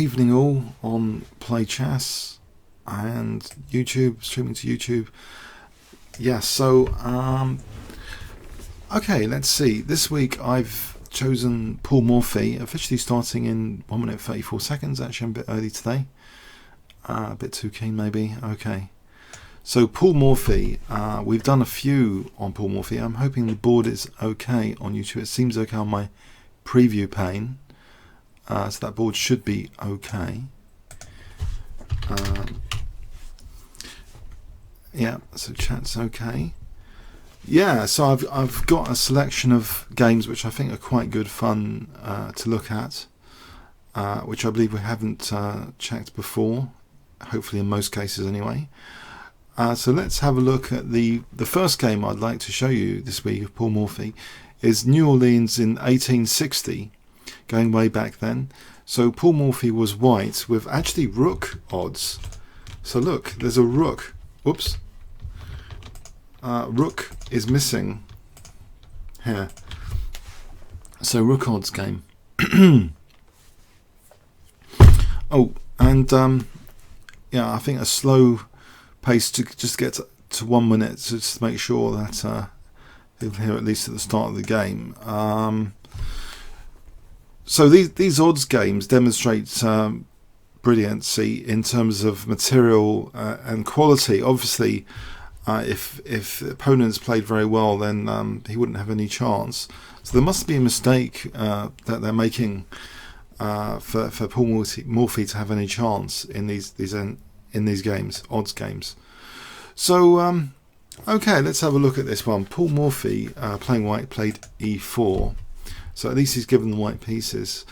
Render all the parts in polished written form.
evening all on PlayChess and YouTube, streaming to YouTube. Yeah, so okay, let's see. This week I've chosen Paul Morphy, officially starting in 1 minute 34 seconds. Actually, I'm a bit early today. A bit too keen maybe. Okay. So Paul Morphy, we've done a few on Paul Morphy. I'm hoping the board is okay on YouTube. It seems okay on my preview pane. So that board should be okay. Yeah, so chat's okay. Yeah, so I've got a selection of games which I think are quite good fun to look at, which I believe we haven't checked before, hopefully in most cases anyway. So let's have a look at the first game I'd like to show you this week of Paul Morphy is New Orleans in 1860, going way back then. So Paul Morphy was white with actually rook odds. So look, there's a rook. Whoops. Rook is missing here. So rook odds game. Oh, and yeah, I think a slow pace to just get to 1 minute to just make sure that people hear at least at the start of the game. So these odds games demonstrate brilliancy in terms of material and quality. Obviously, if the opponents played very well, then he wouldn't have any chance. So there must be a mistake that they're making for Paul Morphy to have any chance in these games, odds games. So okay, let's have a look at this one. Paul Morphy, playing white, played e4. So at least he's given the white pieces.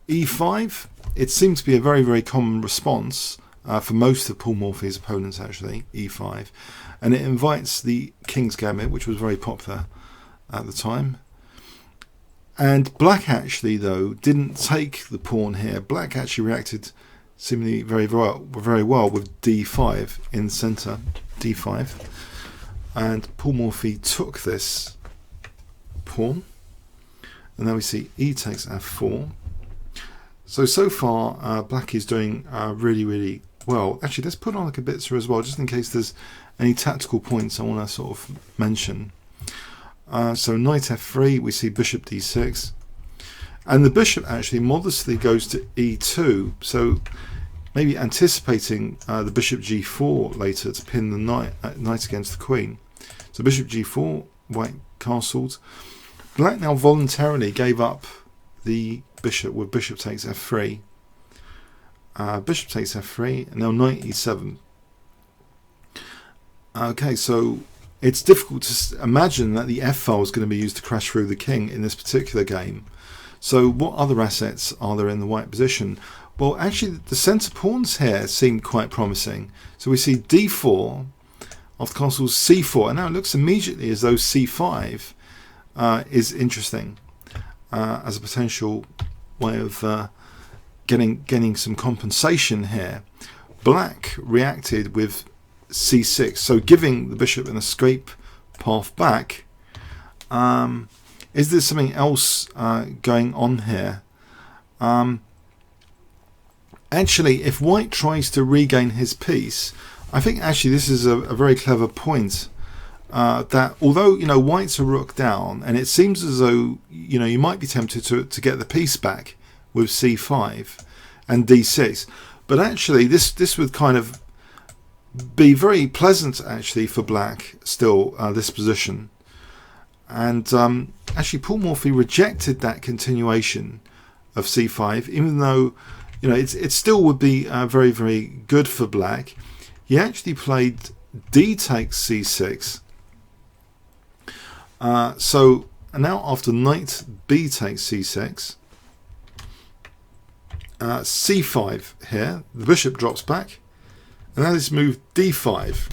e5, it seems to be a very, very common response for most of Paul Morphy's opponents, actually, e5. And it invites the King's Gambit, which was very popular at the time. And black actually, though, didn't take the pawn here. Black actually reacted seemingly very well with d5 in the centre, d5. And Paul Morphy took this pawn. And now we see e takes f4. So far, black is doing really, really well. Actually, let's put on like a Kibitzer as well, just in case there's any tactical points I want to sort of mention. So knight f3, we see bishop d6. And the bishop actually modestly goes to e2. So maybe anticipating the bishop g4 later to pin the knight against the queen. So bishop g4, white castled. Black now voluntarily gave up the bishop with bishop takes f3. Bishop takes f3, and now knight e7. Okay, so it's difficult to imagine that the f-file is going to be used to crash through the king in this particular game. So what other assets are there in the white position? Well, actually, the centre pawns here seem quite promising. So we see d4, after castles c4, and now it looks immediately as though c5 is interesting as a potential way of getting some compensation here. Black reacted with c6, so giving the bishop an escape path back. Is there something else going on here? Actually, if white tries to regain his piece, I think actually this is a very clever point. That although white's a rook down, and it seems as though you might be tempted to get the piece back with c5 and d6, but actually this would kind of be very pleasant actually for black still, this position. And actually Paul Morphy rejected that continuation of c5, even though it still would be very, very good for black. He actually played d takes c6. So now after knight b takes c6, c5 here, the bishop drops back, and now this move d5.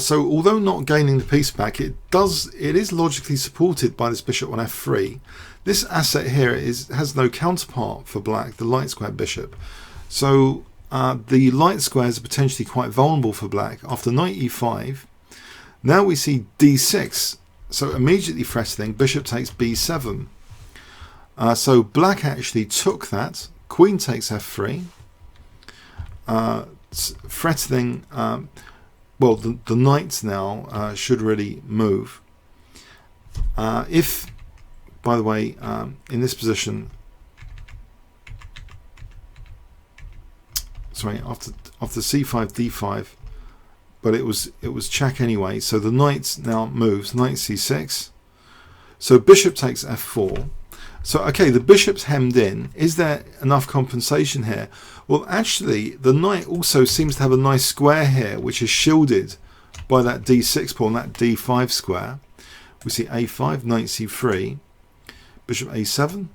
So although not gaining the piece back, it is logically supported by this bishop on f3. This asset here has no counterpart for black, the light square bishop. So the light squares are potentially quite vulnerable for black. After knight e5, now we see d6, so immediately threatening bishop takes b7. So black actually took that. Queen takes f3. Threatening, well, the knight now should really move. If, by the way, in this position, sorry, after c5, d5, but it was check anyway. So the knight now moves, knight c6. So bishop takes f4. So okay, the bishop's hemmed in. Is there enough compensation here? Well, actually, the knight also seems to have a nice square here, which is shielded by that d6 pawn, that d5 square. We see a5, knight c3, bishop a7.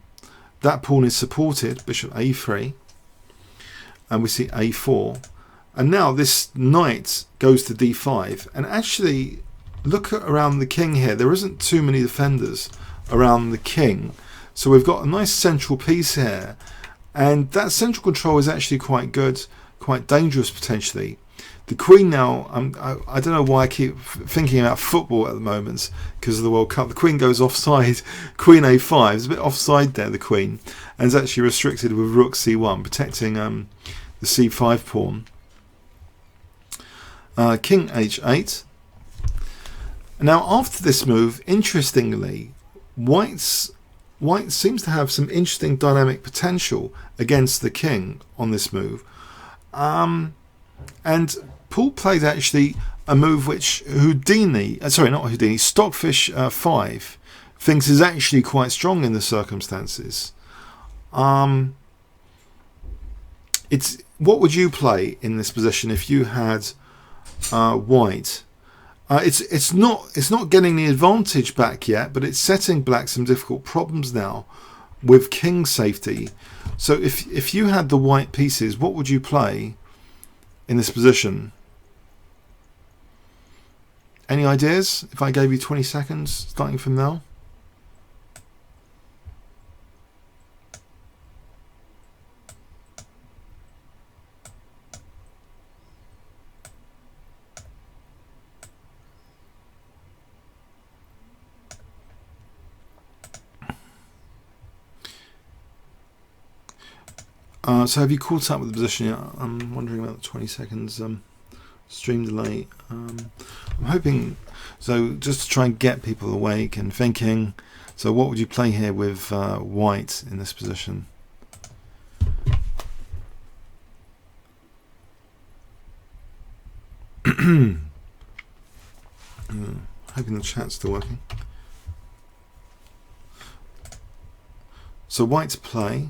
That pawn is supported, bishop a3. And we see a4. And now this knight goes to d5. And actually, look around the king here. There isn't too many defenders around the king. So we've got a nice central piece here. And that central control is actually quite good, quite dangerous potentially. The queen now, I don't know why I keep thinking about football at the moment because of the World Cup. The queen goes offside, queen a5. It's a bit offside there, the queen. And it's actually restricted with rook c1, protecting the c5 pawn. King h8. Now after this move, interestingly, White seems to have some interesting dynamic potential against the king on this move. And Paul played actually a move which Stockfish 5 thinks is actually quite strong in the circumstances. It's what would you play in this position if you had white? It's not getting the advantage back yet, but it's setting black some difficult problems now with king safety. So if you had the white pieces, what would you play in this position? Any ideas? If I gave you 20 seconds starting from now. So have you caught up with the position yet? I'm wondering about the 20 seconds stream delay. I'm hoping, so just to try and get people awake and thinking, so what would you play here with white in this position? Hoping the chat's still working. So white to play.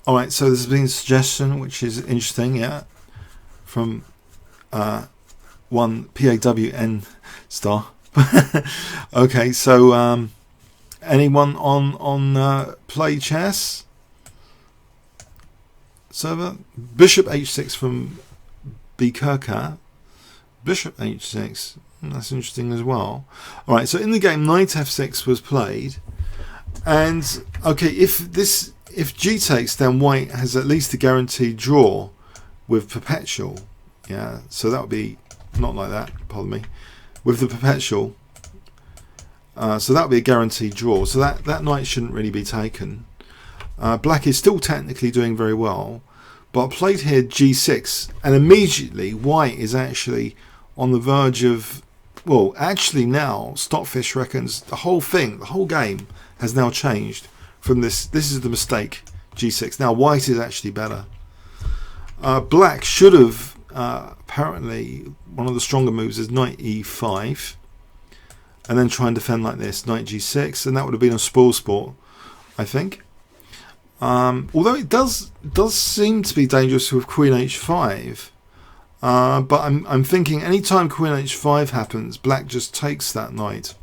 Alright, so there's been a suggestion which is interesting, yeah, from one PAWN star. Okay, so anyone on Play Chess server? Bishop h6 from Bh6. Bishop h6, that's interesting as well. Alright, so in the game knight f6 was played, and okay, if G takes, then white has at least a guaranteed draw with perpetual. Yeah, so that would be not like that, pardon me, with the perpetual. So that would be a guaranteed draw. So that knight shouldn't really be taken. Black is still technically doing very well, but I played here G6, and immediately white is actually on the verge of, well, actually now Stockfish reckons the whole thing, the whole game has now changed. From this is the mistake, G6. Now white is actually better. Black should have, apparently, one of the stronger moves is knight e5, and then try and defend like this, knight g6, and that would have been a spoil sport, I think. Although it does seem to be dangerous with queen h5, but I'm thinking anytime queen h5 happens, black just takes that knight.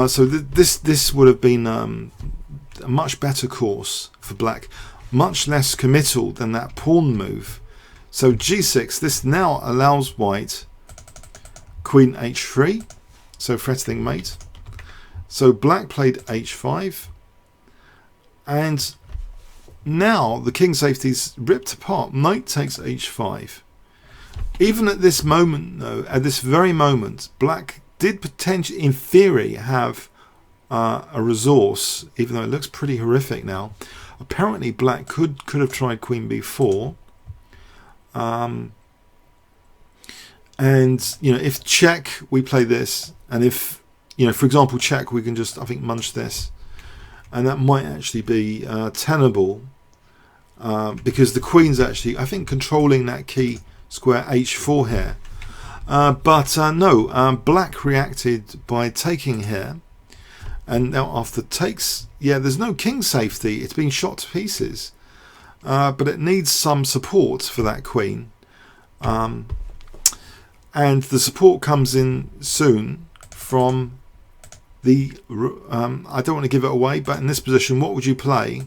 So this would have been a much better course for black, much less committal than that pawn move. So g6, this now allows white queen h3, so threatening mate. So black played h5, and now the king safety's ripped apart. Knight takes h5. Even at this moment, though, at this very moment, black did potentially, in theory, have a resource, even though it looks pretty horrific now. Apparently black could have tried queen b4, and if check, we play this, and if for example check, we can just, I think, munch this, and that might actually be tenable, because the queen's actually, I think, controlling that key square h4 here. But no, black reacted by taking here, and now after takes, yeah, there's no king safety, it's been shot to pieces, but it needs some support for that queen, and the support comes in soon from the I don't want to give it away, but in this position, what would you play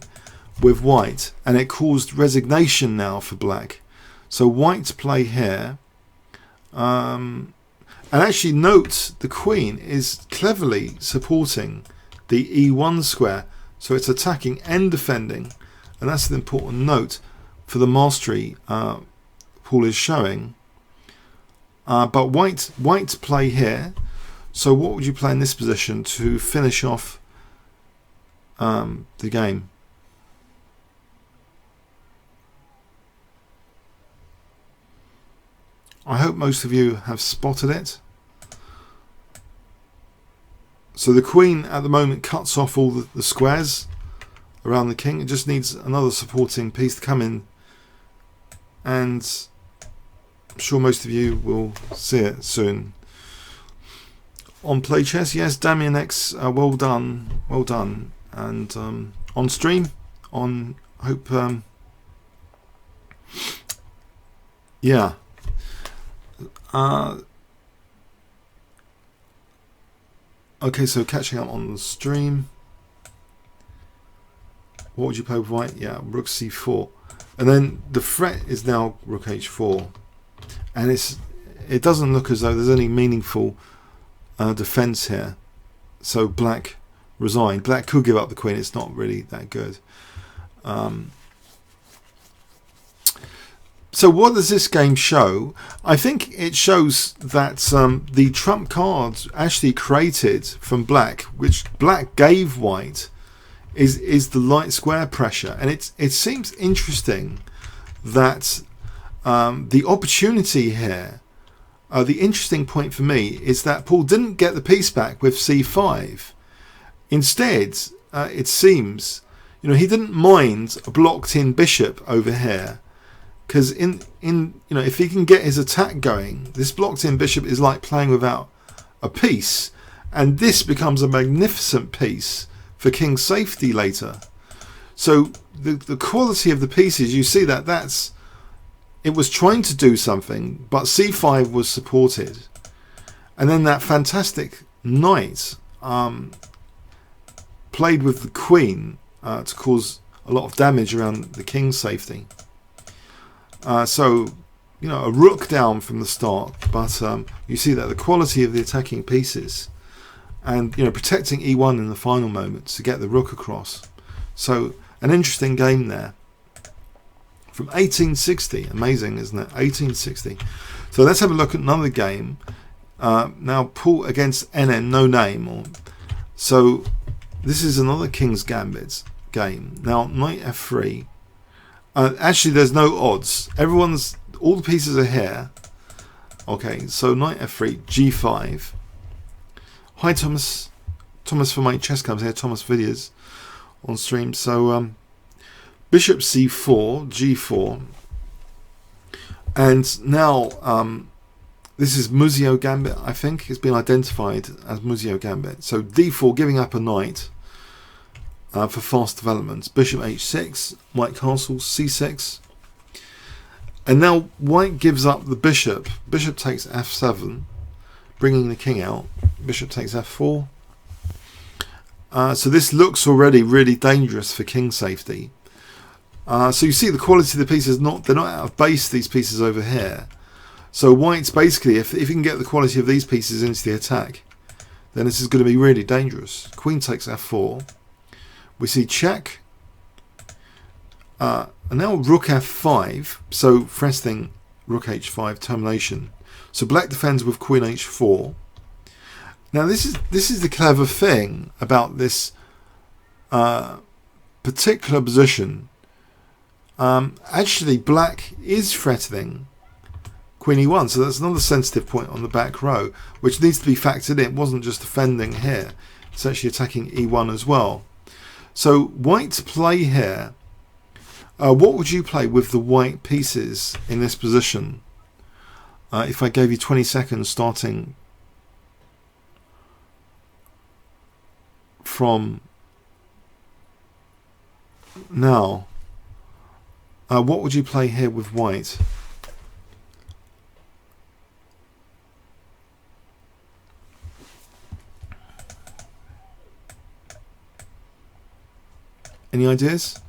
with white? And it caused resignation now for black, so white play here. And actually note the queen is cleverly supporting the e1 square, so it's attacking and defending, and that's an important note for the mastery Paul is showing. But white play here, so what would you play in this position to finish off the game? I hope most of you have spotted it. So the queen at the moment cuts off all the squares around the king. It just needs another supporting piece to come in, and I'm sure most of you will see it soon. On Play Chess, yes, Damien X, well done, and on stream, on hope, yeah. Okay, so catching up on the stream. What would you play with white? Yeah, rook c4, and then the threat is now rook h4, and it doesn't look as though there's any meaningful defense here. So black resigned. Black could give up the queen. It's not really that good. So what does this game show? I think it shows that the trump cards actually created from black, which black gave white, is the light square pressure. And it seems interesting that the opportunity here, the interesting point for me is that Paul didn't get the piece back with c5. Instead, it seems, he didn't mind a blocked in bishop over here. Because if he can get his attack going, this blocked in bishop is like playing without a piece, and this becomes a magnificent piece for king safety later. So the quality of the pieces, you see that it was trying to do something, but c5 was supported, and then that fantastic knight played with the queen to cause a lot of damage around the king's safety. So, a rook down from the start, but you see that the quality of the attacking pieces, and protecting e1 in the final moments to get the rook across. So an interesting game there from 1860. Amazing, isn't it? 1860. So let's have a look at another game. Now Paul against NN, no name. So this is another King's Gambit game. Now knight f3. Actually, there's no odds. All the pieces are here. Okay, so knight f3, g5. Hi Thomas. Thomas from my chess clubs here. Thomas Villiers on stream. So bishop c4, g4, and now this is Muzio Gambit. I think it's been identified as Muzio Gambit. So d4, giving up a knight. For fast developments, bishop h6, white castle, c6, and now white gives up the bishop. Bishop takes f7, bringing the king out. Bishop takes f4. So this looks already really dangerous for king safety. So you see the quality of the pieces, they're not out of base, these pieces over here. So white's basically, if you can get the quality of these pieces into the attack, then this is going to be really dangerous. Queen takes f4. We see check, and now rook f5, so first thing, rook h5, termination. So black defends with queen h4. Now this is the clever thing about this particular position. Actually, black is threatening Queen E1, so that's another sensitive point on the back row, which needs to be factored in. It wasn't just defending here; it's actually attacking E1 as well. So white to play here. What would you play with the white pieces in this position? If I gave you 20 seconds starting from now, what would you play here with white? Any ideas?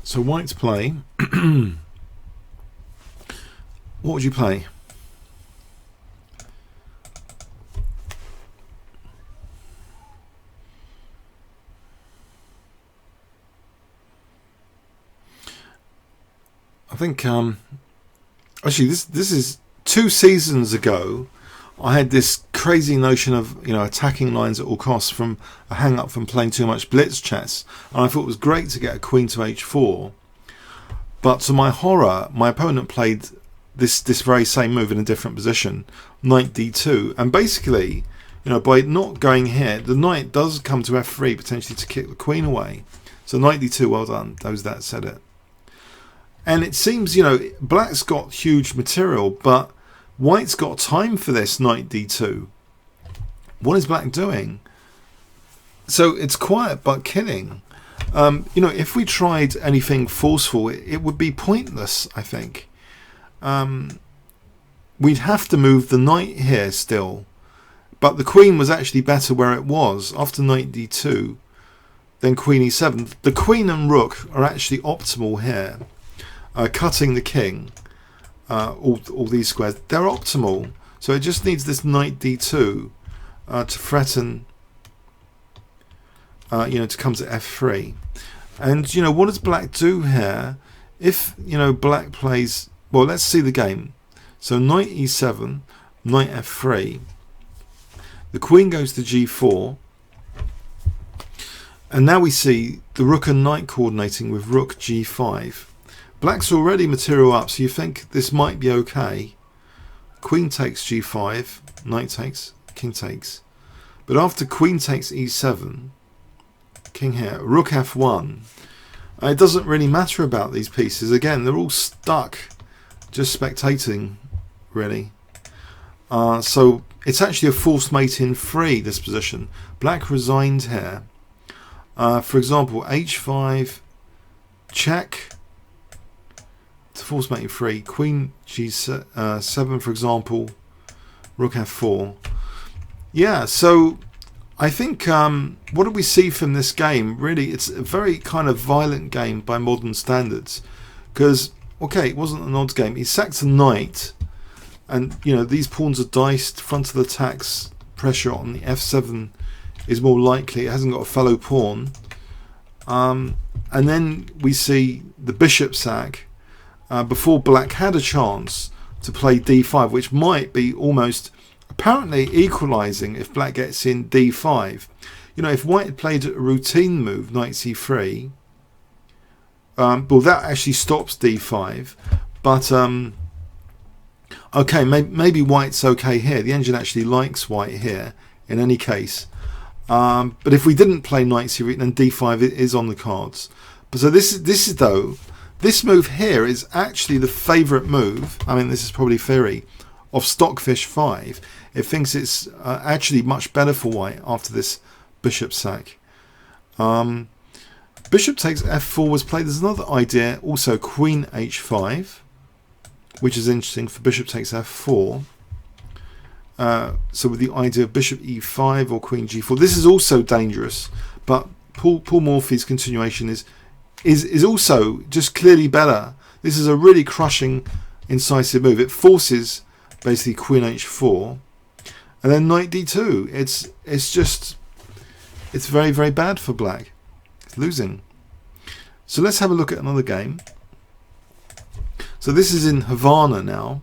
So white's play. What would you play? I think actually this is 2 seasons ago. I had this crazy notion of attacking lines at all costs from a hang up from playing too much blitz chess, and I thought it was great to get a queen to h4. But to my horror, my opponent played this very same move in a different position, knight d2, and basically, by not going here, the knight does come to f3 potentially to kick the queen away. So knight d2, well done, those that said it. And it seems black's got huge material, but white's got time for this knight d2. What is black doing? So it's quiet but killing. If we tried anything forceful, it would be pointless, I think. We'd have to move the knight here still, but the queen was actually better where it was. After knight d2, then queen e7. The queen and rook are actually optimal here, cutting the king. All these squares, they're optimal. So it just needs this knight d2 to threaten, to come to f3. And what does black do here? If black plays, well, let's see the game. So knight e7, knight f3. The queen goes to g4, and now we see the rook and knight coordinating with rook g5. Black's already material up, so you think this might be okay. Queen takes g5, knight takes, king takes. But after queen takes e7, king here, rook f1, it doesn't really matter about these pieces. Again, they're all stuck, just spectating, really. So it's actually a forced mate in 3, this position. Black resigned here. For example, h5, check, to force mate in 3, queen g7, for example, rook f4. Yeah, so I think what do we see from this game? Really, it's a very kind of violent game by modern standards, because okay, it wasn't an odds game. He sacked a knight, and these pawns are diced. Front of the attacks, pressure on the f7 is more likely. It hasn't got a fellow pawn, and then we see the bishop sack before black had a chance to play d5, which might be almost apparently equalizing if black gets in d5. If white had played a routine move, knight c3, well, that actually stops d5. But okay, maybe white's okay here. The engine actually likes white here in any case. But if we didn't play knight c3, then d5 is on the cards. But so this is though, this move here is actually the favourite move. I mean, this is probably theory of Stockfish 5. It thinks it's actually much better for white after this bishop sack. Bishop takes f4 was played. There's another idea, also queen h5, which is interesting for bishop takes f4. So with the idea of bishop e5 or queen g4, this is also dangerous, but Paul Morphy's continuation is also just clearly better. This is a really crushing, incisive move. It forces basically Queen H4, and then Knight D2. It's very, very bad for black. It's losing. So let's have a look at another game. So this is in Havana now.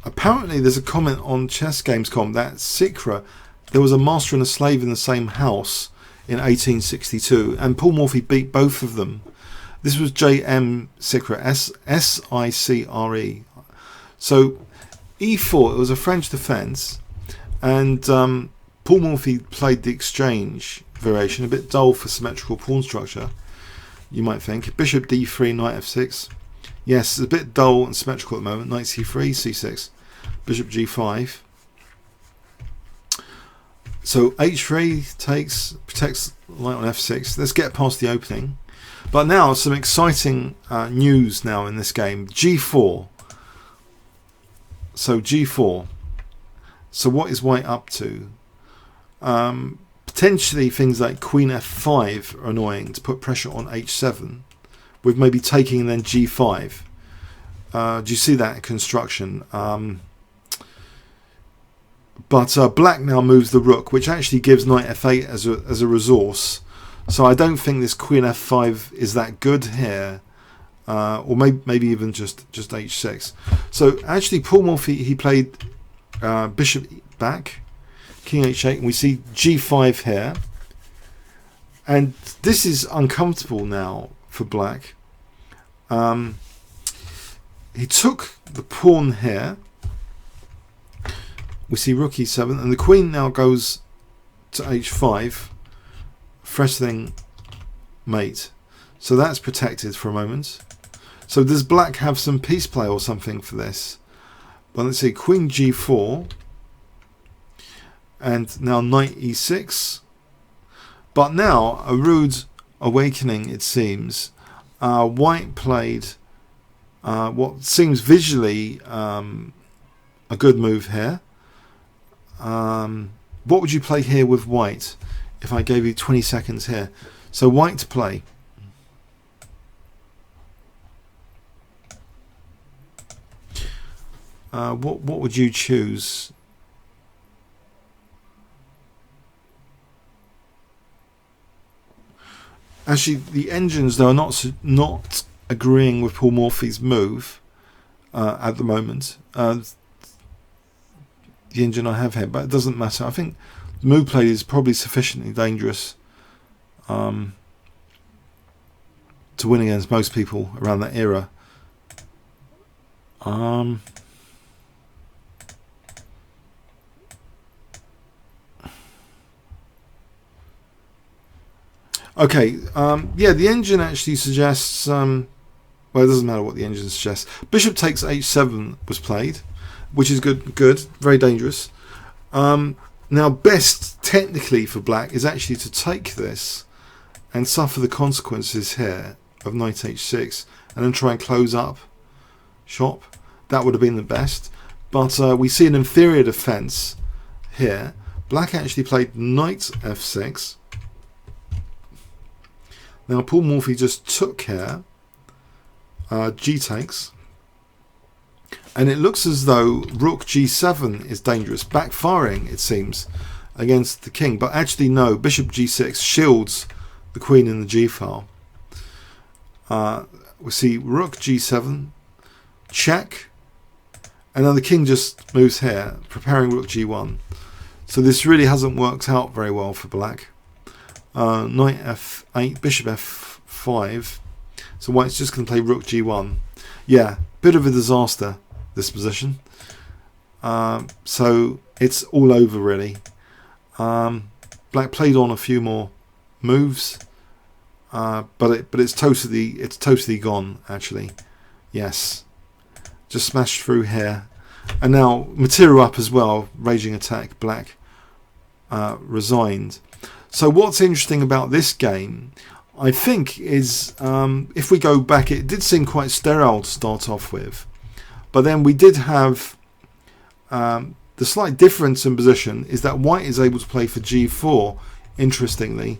Apparently there's a comment on ChessGames.com that Sikra, there was a master and a slave in the same house in 1862, and Paul Morphy beat both of them. This was J.M. Sikra, S-I-C-R-E. So E4, it was a French defence, and Paul Morphy played the exchange variation, a bit dull for symmetrical pawn structure, you might think. Bishop D3, Knight F6. Yes, it's a bit dull and symmetrical at the moment. Knight C3, C6, Bishop G5. So H3 protects light on F6. Let's get past the opening. But now some exciting news now in this game. G4. So G4. So what is white up to? Potentially things like Queen F5 are annoying to put pressure on H7, with maybe taking and then G5. Do you see that construction? But black now moves the rook, which actually gives Knight F8 as a resource. So I don't think this Queen F5 is that good here, or maybe even just H6. So actually, Paul Morphy, he played Bishop back, King H8, and we see G5 here. And this is uncomfortable now for black. He took the pawn here. We see Rook E7, and the Queen now goes to H5, threatening mate. So that's protected for a moment. So does black have some piece play or something for this? Well, let's see, Queen G4, and now Knight E6. But now a rude awakening, it seems. White played what seems visually a good move here. What would you play here with white if I gave you 20 seconds here? So white to play. What would you choose? Actually, the engines though are not agreeing with Paul Morphy's move at the moment. The engine I have here, but it doesn't matter. I think the move played is probably sufficiently dangerous to win against most people around that era. Okay, yeah, the engine actually suggests, well, it doesn't matter what the engine suggests. Bishop takes H7 was played, which is good, very dangerous. Now, best technically for black is actually to take this and suffer the consequences here of Knight H6 and then try and close up shop. That would have been the best. But we see an inferior defense here. Black actually played Knight F6. Now Paul Morphy just took here, G takes, and it looks as though Rook G7 is dangerous, backfiring it seems against the king, but actually no, Bishop G6 shields the queen in the G file. We see Rook G7, check, and then the king just moves here, preparing Rook G1. So this really hasn't worked out very well for black. Knight F8, Bishop F5. So white's just going to play Rook G1. Yeah, bit of a disaster, this position. So it's all over really. Black played on a few more moves, but it's totally gone actually. Yes, just smashed through here, and now material up as well. Raging attack. Black resigned. So what's interesting about this game, I think, is if we go back, it did seem quite sterile to start off with, but then we did have the slight difference in position is that white is able to play for G4, interestingly,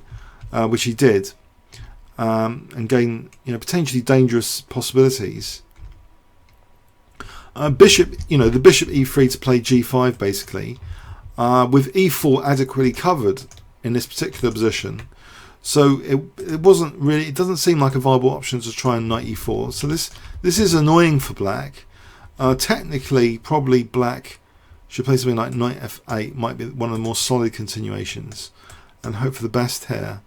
which he did, and gain potentially dangerous possibilities. Bishop, the bishop e3 to play g5 basically, with e4 adequately covered in this particular position. So it wasn't really. It doesn't seem like a viable option to try and knight e4. So this is annoying for black. Technically, probably black should play something like knight f8. Might be one of the more solid continuations, and hope for the best here.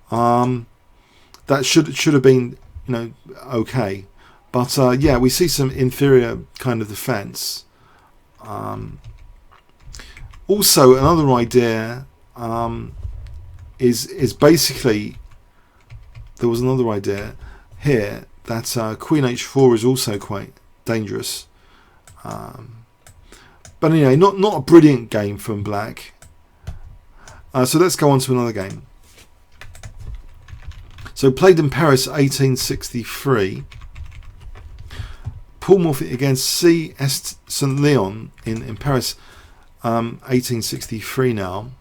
That should have been okay. But yeah, we see some inferior kind of defense. Also, another idea is basically, there was another idea here that Queen h4 is also quite dangerous. But anyway, not a brilliant game from black. So let's go on to another game. So played in Paris 1863. Paul Morphy against C.S. St. Leon in Paris 1863 now.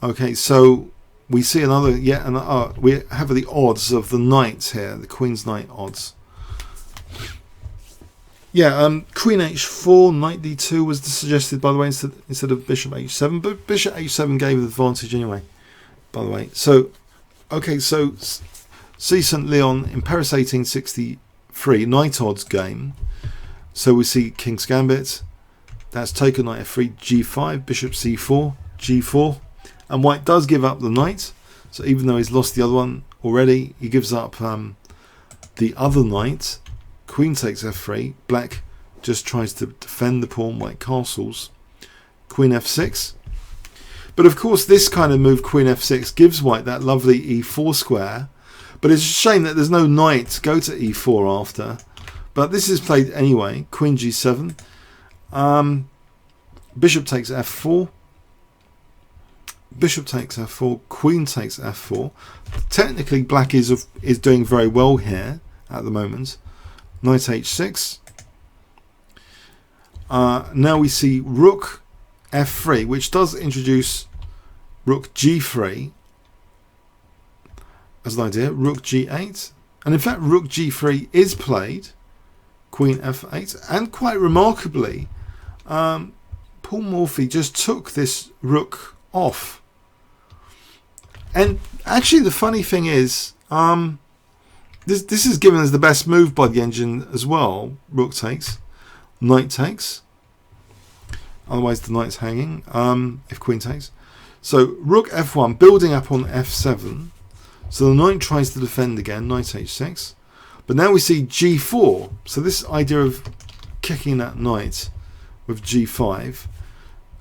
Okay, so we see another, we have the odds of the knights here, the Queen's Knight odds. Yeah, Queen h4, Knight d2 was suggested, by the way, instead of Bishop h7, but Bishop h7 gave the advantage anyway, by the way. So, okay, so C. St. Leon in Paris 1863, Knight odds game. So we see King's Gambit, that's taken Knight f3, g5, Bishop c4, g4, and White does give up the Knight. So even though he's lost the other one already, he gives up the other Knight. Queen takes f3, Black just tries to defend the pawn, White castles, Queen f6. But of course this kind of move, Queen f6, gives White that lovely e4 square, but it's a shame that there's no knight to go to e4 after. But this is played anyway, Queen g7, Bishop takes f4, Bishop takes f4, Queen takes f4. Technically Black is doing very well here at the moment. Knight h6. Now we see Rook f3, which does introduce Rook g3 as an idea. Rook g8, and in fact Rook g3 is played. Queen f8, and quite remarkably, Paul Morphy just took this Rook off. And actually, the funny thing is, this is given as the best move by the engine as well. Rook takes, Knight takes. Otherwise, the Knight's hanging. If Queen takes, so Rook f1, building up on f7. So the Knight tries to defend again. Knight h6, but now we see g4. So this idea of kicking that Knight with g5,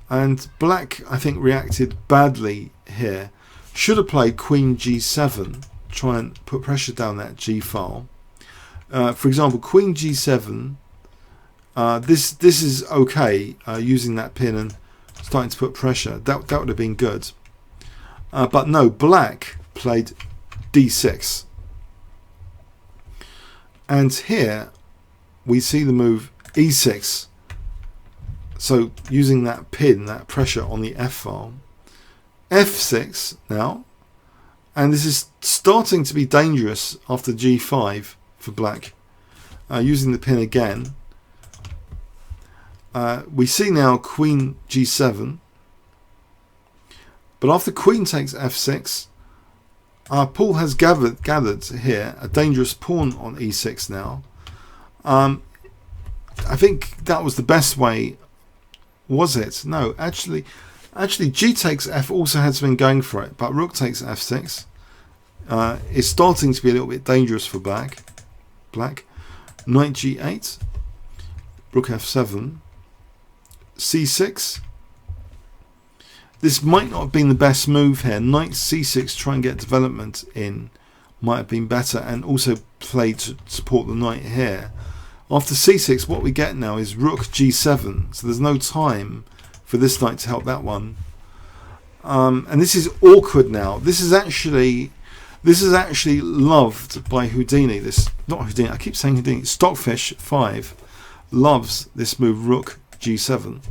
and Black I think reacted badly here. Should have played Queen g7. Try and put pressure down that G file. For example, Queen G7. This is okay. Using that pin and starting to put pressure. That would have been good. But no, Black played D6. And here we see the move E6. So using that pin, that pressure on the F file. F6 now. And this is starting to be dangerous after G5 for Black. Using the pin again. We see now Queen G7. But after Queen takes F6, Paul has gathered here a dangerous pawn on E6 now. I think that was the best way. Was it? No, actually G takes F also had something going for it, but Rook takes F6 is starting to be a little bit dangerous for Black. Knight G8, Rook F7, C6. This might not have been the best move here. Knight C6, try and get development in, might have been better, and also played to support the Knight here. After C6, what we get now is Rook G7, so there's no time for this Knight to help that one. And this is awkward now. This is actually loved by Houdini. Not Houdini, I keep saying Houdini. Stockfish 5 loves this move, Rook G7.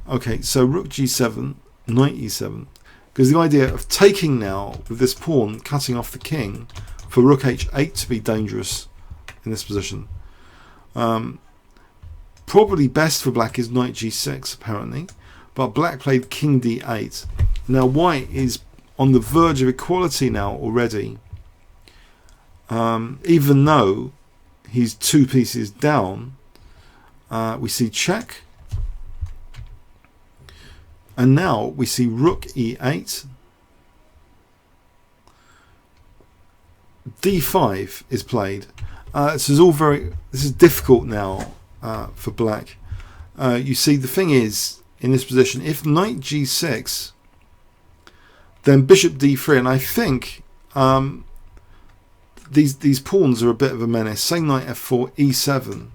Okay, so rook g7, knight e7, because the idea of taking now with this pawn, cutting off the king, for rook h8 to be dangerous in this position. Probably best for black is knight g6 apparently, but black played king d8. Now white is on the verge of equality now already, even though he's 2 pieces down. We see check, and now we see rook e8. d5 is played. This is difficult now for black. You see, the thing is, in this position, if knight g6, then bishop d3, and I think these pawns are a bit of a menace. Say knight f4, e7,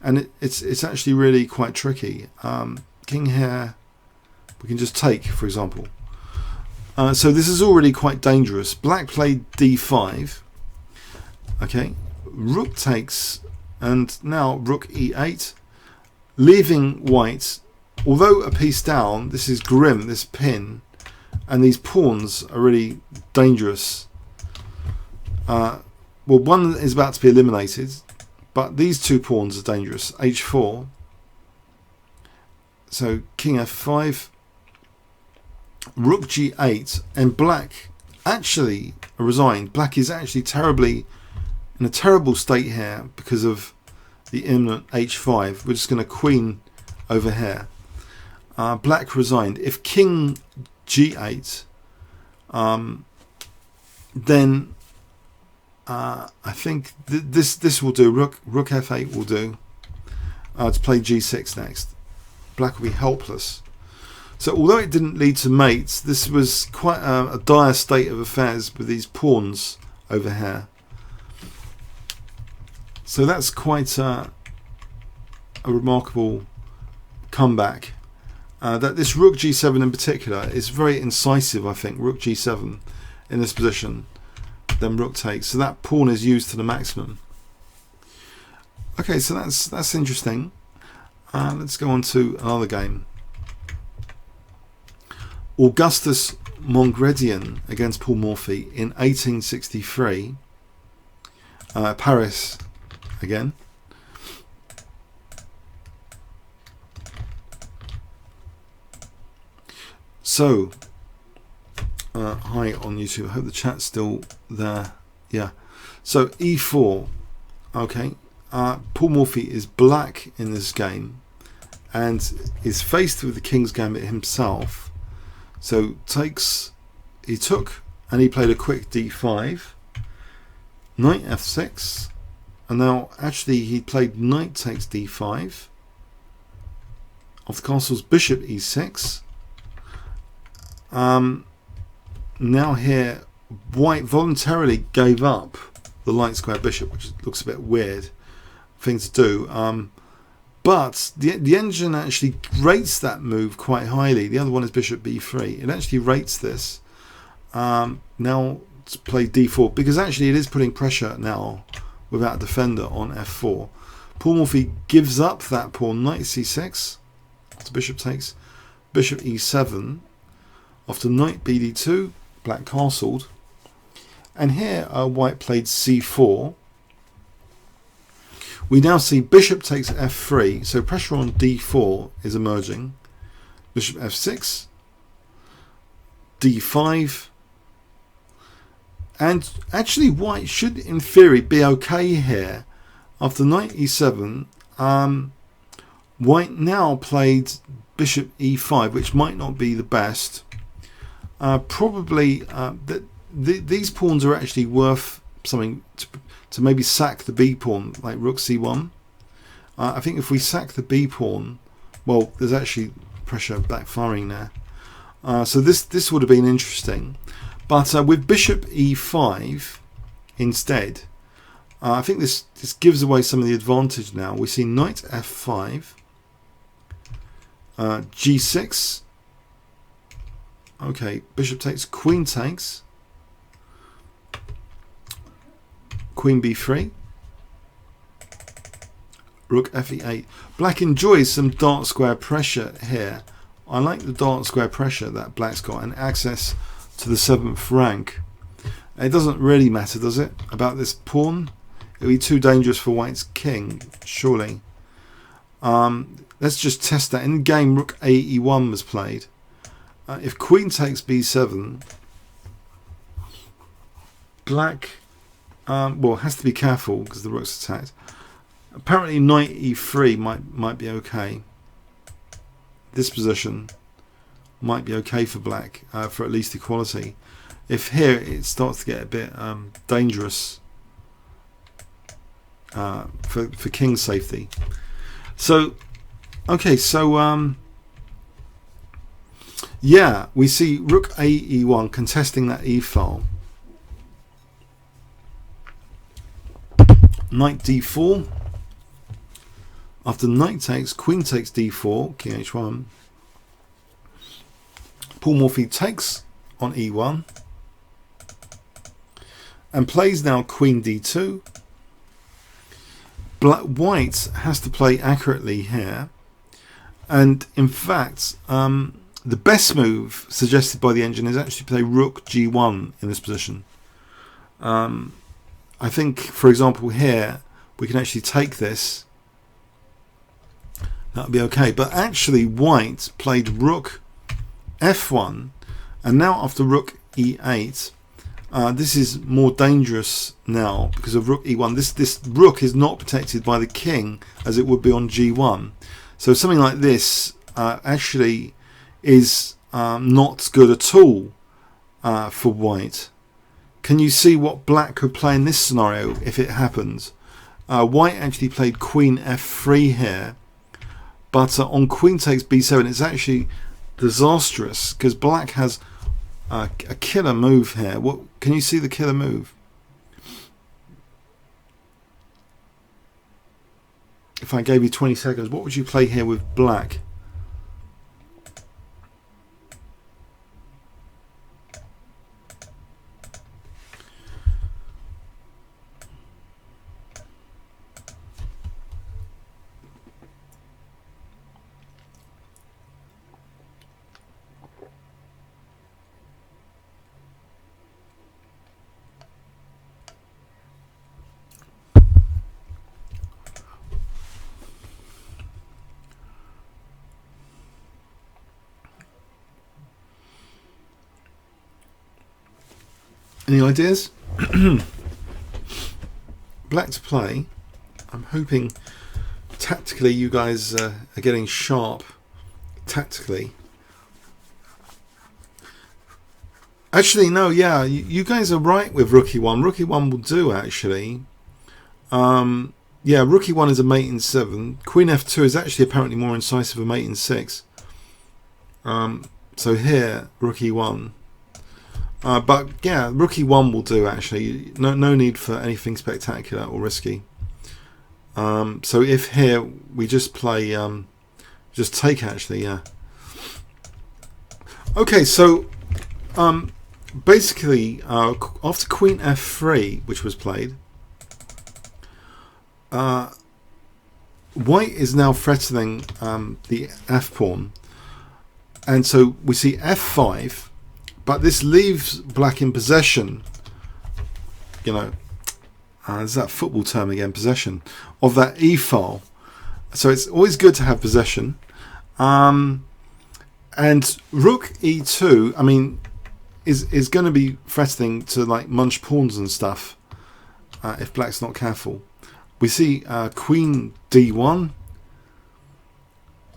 and it's actually really quite tricky. King here, we can just take, for example. So this is already quite dangerous. Black played d5. Okay, rook takes, and now rook e8, leaving white, although a piece down, this is grim, this pin, and these pawns are really dangerous. Well, one is about to be eliminated, but these 2 pawns are dangerous. h4, so king f5, rook g8, and black actually resigned. Black is actually in a terrible state here because of the imminent h5. We're just going to queen over here. Black resigned. If king g8, then I think this will do. Rook f8 will do. To play g6 next. Black will be helpless. So although it didn't lead to mates, this was quite a dire state of affairs with these pawns over here. So that's quite a remarkable comeback. That this rook g7 in particular is very incisive, I think. Rook g7 in this position, then rook takes. So that pawn is used to the maximum. Okay, so that's interesting. Let's go on to another game. Augustus Mongredian against Paul Morphy in 1863. Paris again. So, hi on YouTube. I hope the chat's still there. Yeah. So e4. Okay. Paul Morphy is black in this game and is faced with the King's Gambit himself. So he took and he played a quick d5, knight f6, and now actually he played knight takes d5, off the castle's bishop e6. Now here white voluntarily gave up the light square bishop, which looks a bit weird thing to do. But the engine actually rates that move quite highly. The other one is bishop b3. It actually rates this. Now to play d4, because actually it is putting pressure now without a defender on f4. Paul Morphy gives up that pawn, knight c6, after bishop takes, bishop e7, after knight bd2, black castled. And here white played c4. We now see bishop takes f3, so pressure on d4 is emerging. Bishop f6, d5, and actually white should in theory be okay here. After knight e7, white now played bishop e5, which might not be the best. Probably these pawns are actually worth something to maybe sack the b pawn, like rook c1. I think if we sack the b pawn, well, there's actually pressure backfiring there. So this would have been interesting, but with bishop e5 instead, I think this gives away some of the advantage now. We see knight f5, g6. Okay, bishop takes, queen takes, queen b3, Rook fe8. Black enjoys some dark square pressure here. I like the dark square pressure that black's got and access to the 7th rank. It doesn't really matter, does it, about this pawn? It'll be too dangerous for white's king, surely. Let's just test that. In the game, Rook AE1 was played. If queen takes b7, black well, has to be careful because the rook's attacked. Apparently knight e3 might be okay. This position might be okay for black for at least equality. If here it starts to get a bit dangerous for king's safety. So okay, so yeah, we see Rook AE1 contesting that e file. Knight d4. After knight takes, queen takes d4, king h1. Paul Morphy takes on e1 and plays now queen d2. White has to play accurately here, and in fact the best move suggested by the engine is actually to play rook g1 in this position. I think, for example, here we can actually take this. That would be okay. But actually, white played rook f1, and now after rook e8, this is more dangerous now because of rook e1. This rook is not protected by the king as it would be on g1. So something like this actually is not good at all for white. Can you see what black could play in this scenario if it happens? White actually played queen f3 here, but on queen takes b7 it's actually disastrous because black has a killer move here. What can you see the killer move? If I gave you 20 seconds, what would you play here with black? Any ideas? Black to play. I'm hoping tactically you guys are getting sharp tactically. Actually, no, yeah, you guys are right with rook e1. Rook e1 will do, actually. Yeah, rook e1 is a mate in 7. Queen f2 is actually apparently more incisive, a mate in 6. So here, rook e1. But yeah, rook e1 will do, actually. No need for anything spectacular or risky. So if here we just play, just take, actually, yeah. Okay, so basically after queen f3, which was played, white is now threatening the f pawn, and so we see f5. But this leaves black in possession, you know, there's that football term again, possession, of that e file. So it's always good to have possession. And rook e2, I mean, is going to be threatening to like munch pawns and stuff if black's not careful. We see queen d1.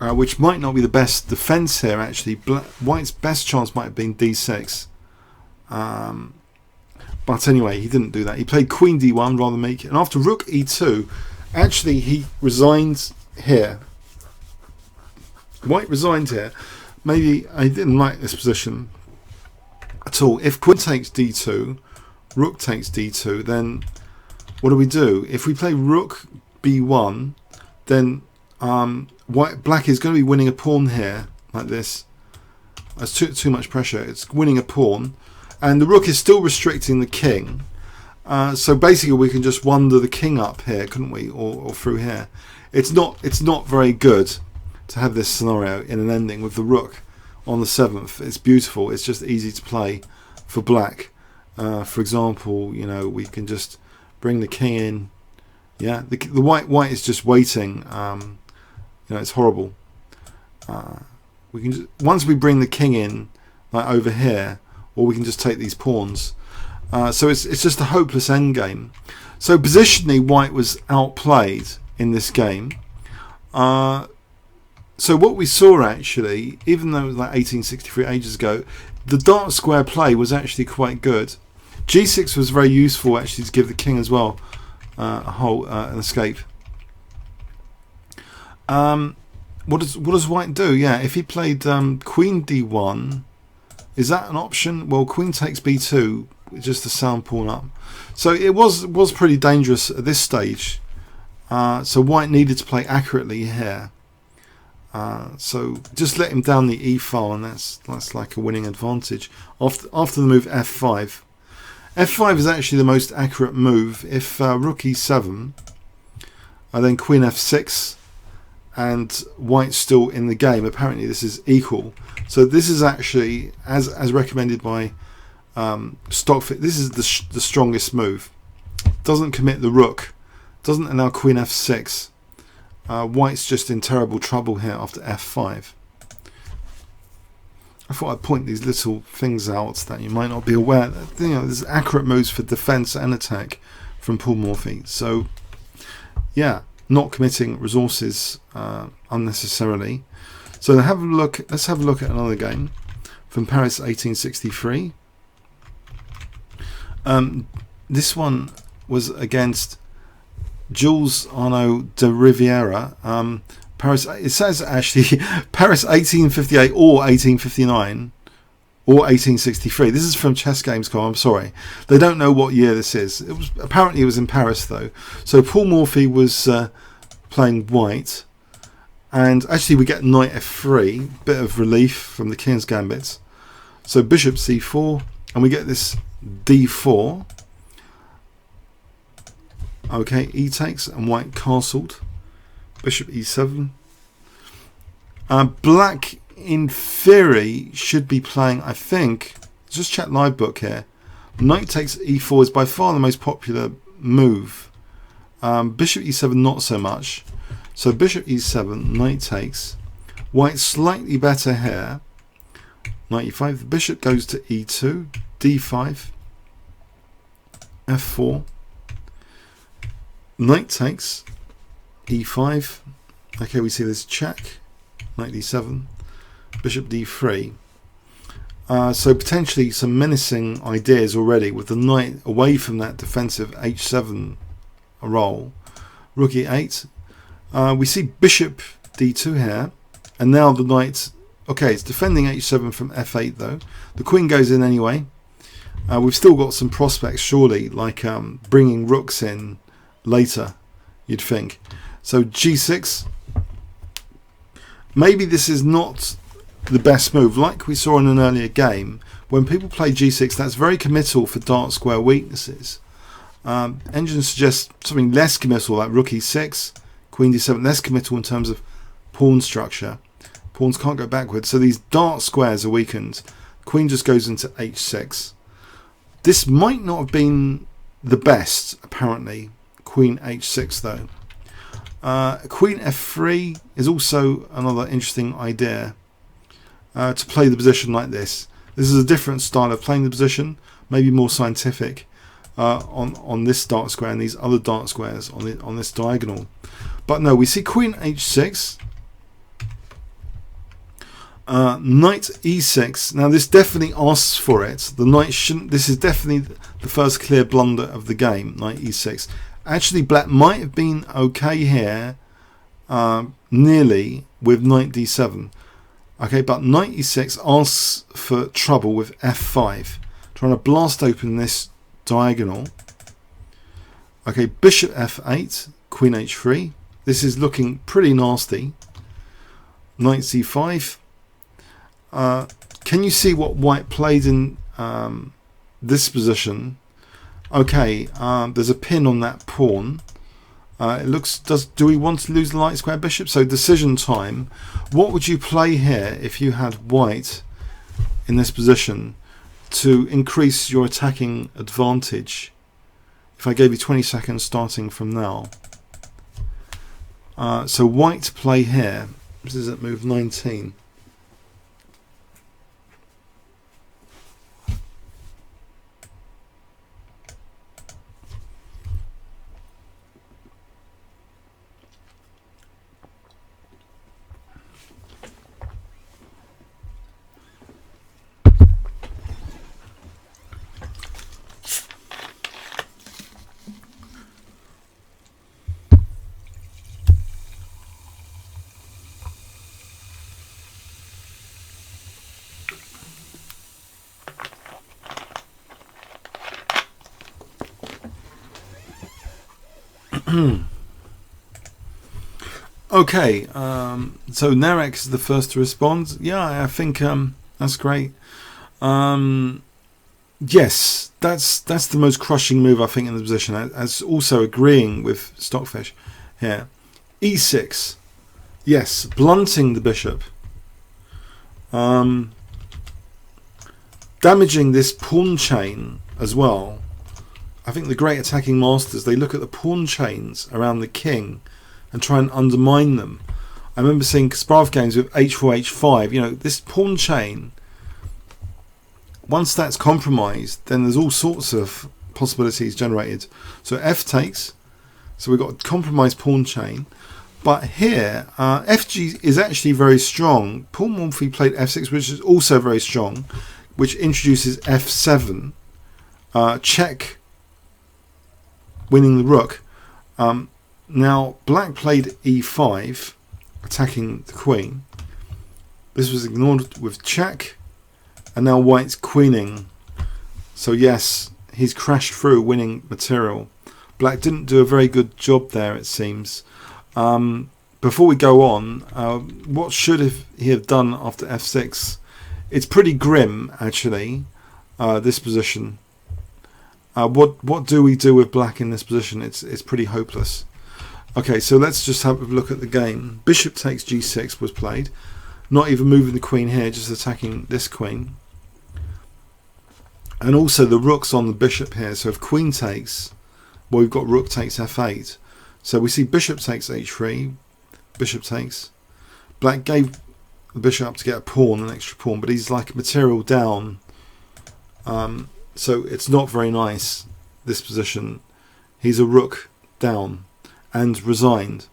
Which might not be the best defense here, actually. White's best chance might have been d6. But anyway, he didn't do that. He played queen d1 rather than make it. And after rook e2, actually he resigned here. White resigned here. Maybe I didn't like this position at all. If queen takes d2, rook takes d2, then what do we do? If we play rook b1, then black is going to be winning a pawn here, like this. That's too much pressure. It's winning a pawn, and the rook is still restricting the king. So basically, we can just wander the king up here, couldn't we, or through here. it's not very good to have this scenario in an ending with the rook on the 7th. It's beautiful. It's just easy to play for black. For example, you know, we can just bring the king in. Yeah, the white is just waiting. You know, it's horrible. We can just, once we bring the king in, like over here, or we can just take these pawns. So it's just a hopeless endgame. So positionally, white was outplayed in this game. So what we saw actually, even though it was like 1863 ages ago, the dark square play was actually quite good. G6 was very useful actually to give the king as well an escape. What does white do? Yeah, if he played queen d1, is that an option? Well, queen takes b2, just to sound pawn up. So it was pretty dangerous at this stage. So white needed to play accurately here. So just let him down the e file, and that's like a winning advantage. After the move f5. f5 is actually the most accurate move. If rook e7, then queen f6, and white's still in the game. Apparently this is equal. So this is actually, as recommended by Stockfit, this is the strongest move. Doesn't commit the rook, doesn't allow queen f6. White's just in terrible trouble here after f5. I thought I'd point these little things out that you might not be aware that, you know, there's accurate moves for defense and attack from Paul Morphy. So yeah, not committing resources unnecessarily. So let's have a look at another game from Paris 1863. This one was against Jules Arnaud de Riviera. Paris. It says actually Paris 1858 or 1859 or 1863. This is from Chess.Games.com. I'm sorry, they don't know what year this is. Apparently it was in Paris though. So Paul Morphy was playing white, and actually we get knight f3. Bit of relief from the King's Gambit. So bishop c4, and we get this d4. Okay, e takes, and white castled. Bishop e7. Black, in theory, should be playing, I think, just check live book here. Knight takes e4 is by far the most popular move. Bishop e7, not so much. So bishop e7, knight takes. White slightly better here. Knight e5. The bishop goes to e2, d5, f4. Knight takes, e5. Okay, we see this check. Knight d7, bishop d3. So potentially some menacing ideas already with the knight away from that defensive h7 role. Rook e8. We see bishop d2 here, and now the knight. Okay, it's defending h7 from f8 though. The queen goes in anyway. We've still got some prospects, surely, like bringing rooks in later, you'd think. So g6. Maybe this is not the best move, like we saw in an earlier game. When people play g6, that's very committal for dark square weaknesses. Engine suggests something less committal, like rook e6, queen d7, less committal in terms of pawn structure. Pawns can't go backwards, so these dark squares are weakened. Queen just goes into h6. This might not have been the best, apparently. Queen h6 though. Queen f3 is also another interesting idea to play the position like this. This is a different style of playing the position, maybe more scientific on this dark square and these other dark squares on this diagonal. But no, we see queen h6, knight e6. Now this definitely asks for it. The knight shouldn't. This is definitely the first clear blunder of the game. Knight e6. Actually, black might have been okay here, nearly, with knight d7. Okay, but knight e6 asks for trouble with f5, trying to blast open this diagonal. Okay, bishop f8, queen h3. This is looking pretty nasty. Knight c5. Can you see what white played in this position? Okay, there's a pin on that pawn. It looks. Do we want to lose the light square bishop? So decision time. What would you play here if you had white in this position to increase your attacking advantage? If I gave you 20 seconds starting from now. So white to play here. This is at move 19. Okay, so Nerek is the first to respond. Yeah, I think that's great. Yes, that's the most crushing move I think in the position. As also agreeing with Stockfish here. E6, yes, blunting the bishop, damaging this pawn chain as well. I think the great attacking masters, they look at the pawn chains around the king and try and undermine them. I remember seeing Kasparov games with h4, h5. You know, this pawn chain, once that's compromised, then there's all sorts of possibilities generated. So f takes. So we've got a compromised pawn chain. But here, fg is actually very strong. Paul Morphy played f6, which is also very strong, which introduces f7. Check, winning the rook. Now, black played e5, attacking the queen. This was ignored with check, and now white's queening. So yes, he's crashed through, winning material. Black didn't do a very good job there, it seems. Before we go on, what should he have done after f6? It's pretty grim, actually, this position. What do we do with black in this position? It's pretty hopeless. Okay, so let's just have a look at the game. Bishop takes g6 was played. Not even moving the queen here, just attacking this queen. And also the rook's on the bishop here. So if queen takes, well, we've got rook takes f8. So we see bishop takes h3. Bishop takes. Black gave the bishop up to get a pawn, an extra pawn, but he's like material down. So it's not very nice, this position. He's a rook down and resigned.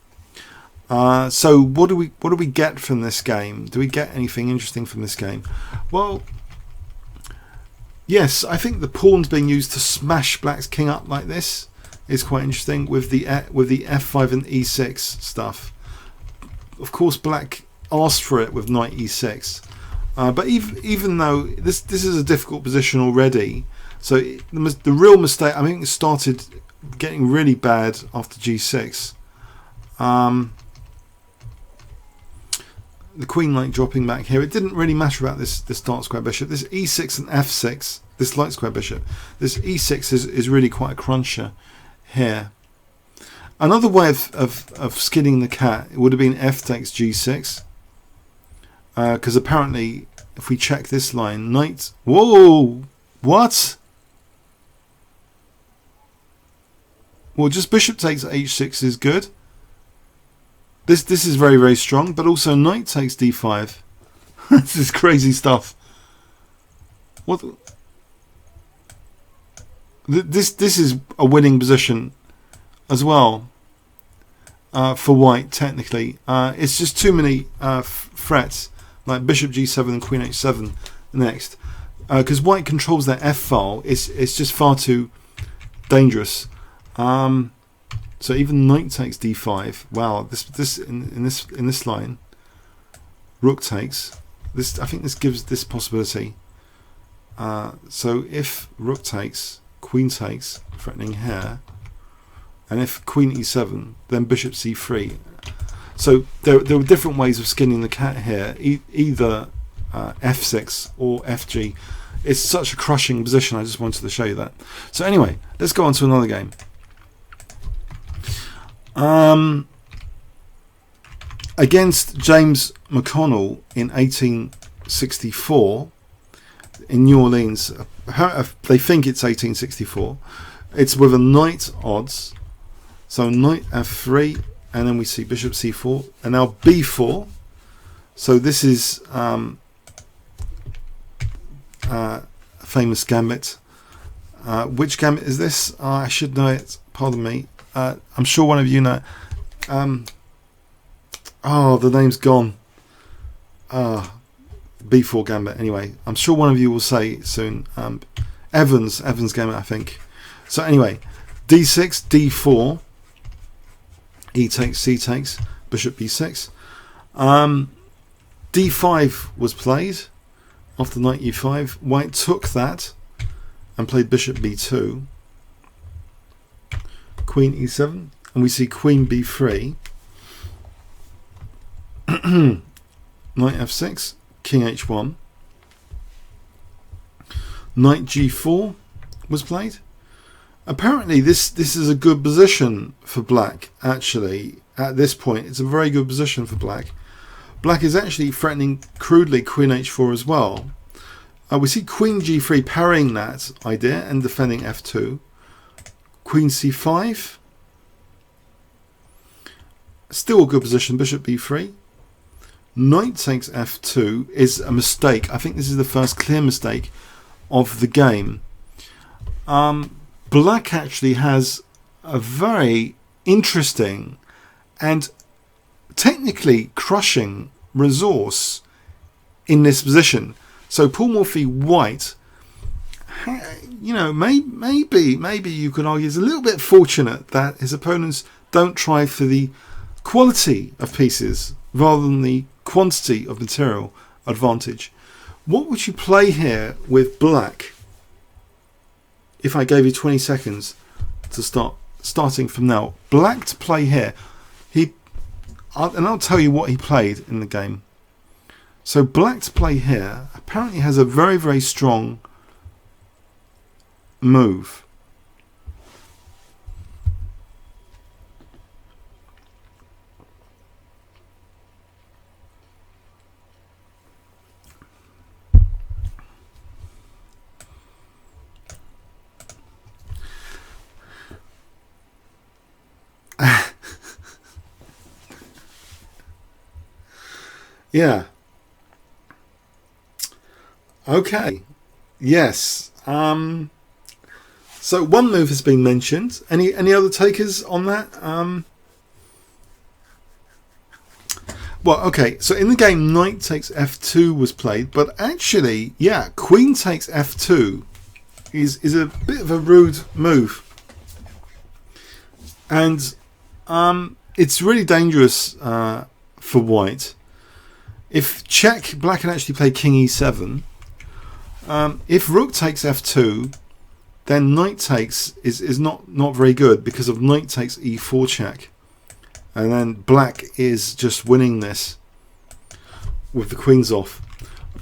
So what do we get from this game? Do we get anything interesting from this game? Well, yes, I think the pawns being used to smash black's king up like this is quite interesting with the f5 and e6 stuff. Of course, black asked for it with knight e6. But even though this is a difficult position already, so the real mistake, I think, it started getting really bad after g6. The queen like dropping back here. It didn't really matter about this dark square bishop. This e6 and f6, this light square bishop. This e6 is really quite a cruncher here. Another way of skinning the cat, it would have been f takes g6. Because apparently, if we check this line, knight... Whoa! What? Well, just bishop takes h6 is good. This is very, very strong, but also knight takes d5. This is crazy stuff. What? This is a winning position as well for white, technically. It's just too many threats, like bishop g7 and queen h7 next. Because white controls their f file, it's just far too dangerous. So even knight takes d5. Wow, this in this line, rook takes. This, I think this gives this possibility. So if rook takes, queen takes, threatening here, and if queen e7, then bishop c3. So there were different ways of skinning the cat here. Either f6 or fg. It's such a crushing position. I just wanted to show you that. So anyway, let's go on to another game. Against James McConnell in 1864 in New Orleans. They think it's 1864. It's with a knight odds. So knight f3, and then we see bishop c4, and now b4. So this is a famous gambit. Which gambit is this? I should know it. Pardon me. I'm sure one of you know it. Oh, the name's gone. B4 gambit. Anyway, I'm sure one of you will say it soon. Evans gambit, I think. So anyway, d6, d4, e takes, c takes, bishop b6. d5 was played after knight e5. White took that and played bishop b2. Queen e7, and we see queen b3. Knight f6, king h1. Knight g4 was played. Apparently this is a good position for black. Actually, at this point it's a very good position for black. Black is actually threatening crudely queen h4 as well. We see queen g3 parrying that idea and defending f2. Queen c5, still a good position. Bishop b3. Knight takes f2 is a mistake. I think this is the first clear mistake of the game. Black actually has a very interesting and technically crushing resource in this position. So Paul Morphy white, you know, maybe you could argue is a little bit fortunate that his opponents don't try for the quality of pieces rather than the quantity of material advantage. What would you play here with black if I gave you 20 seconds to starting from now? Black to play here, and I'll tell you what he played in the game. So black to play here apparently has a very, very strong move. Yeah. Okay. Yes. So one move has been mentioned. Any other takers on that? Well, okay. So in the game, knight takes f2 was played, but actually, yeah, queen takes f2 is a bit of a rude move, and it's really dangerous for white. If check, black can actually play king e7. If rook takes f2, then knight takes is not very good because of knight takes e4 check, and then black is just winning this with the queens off.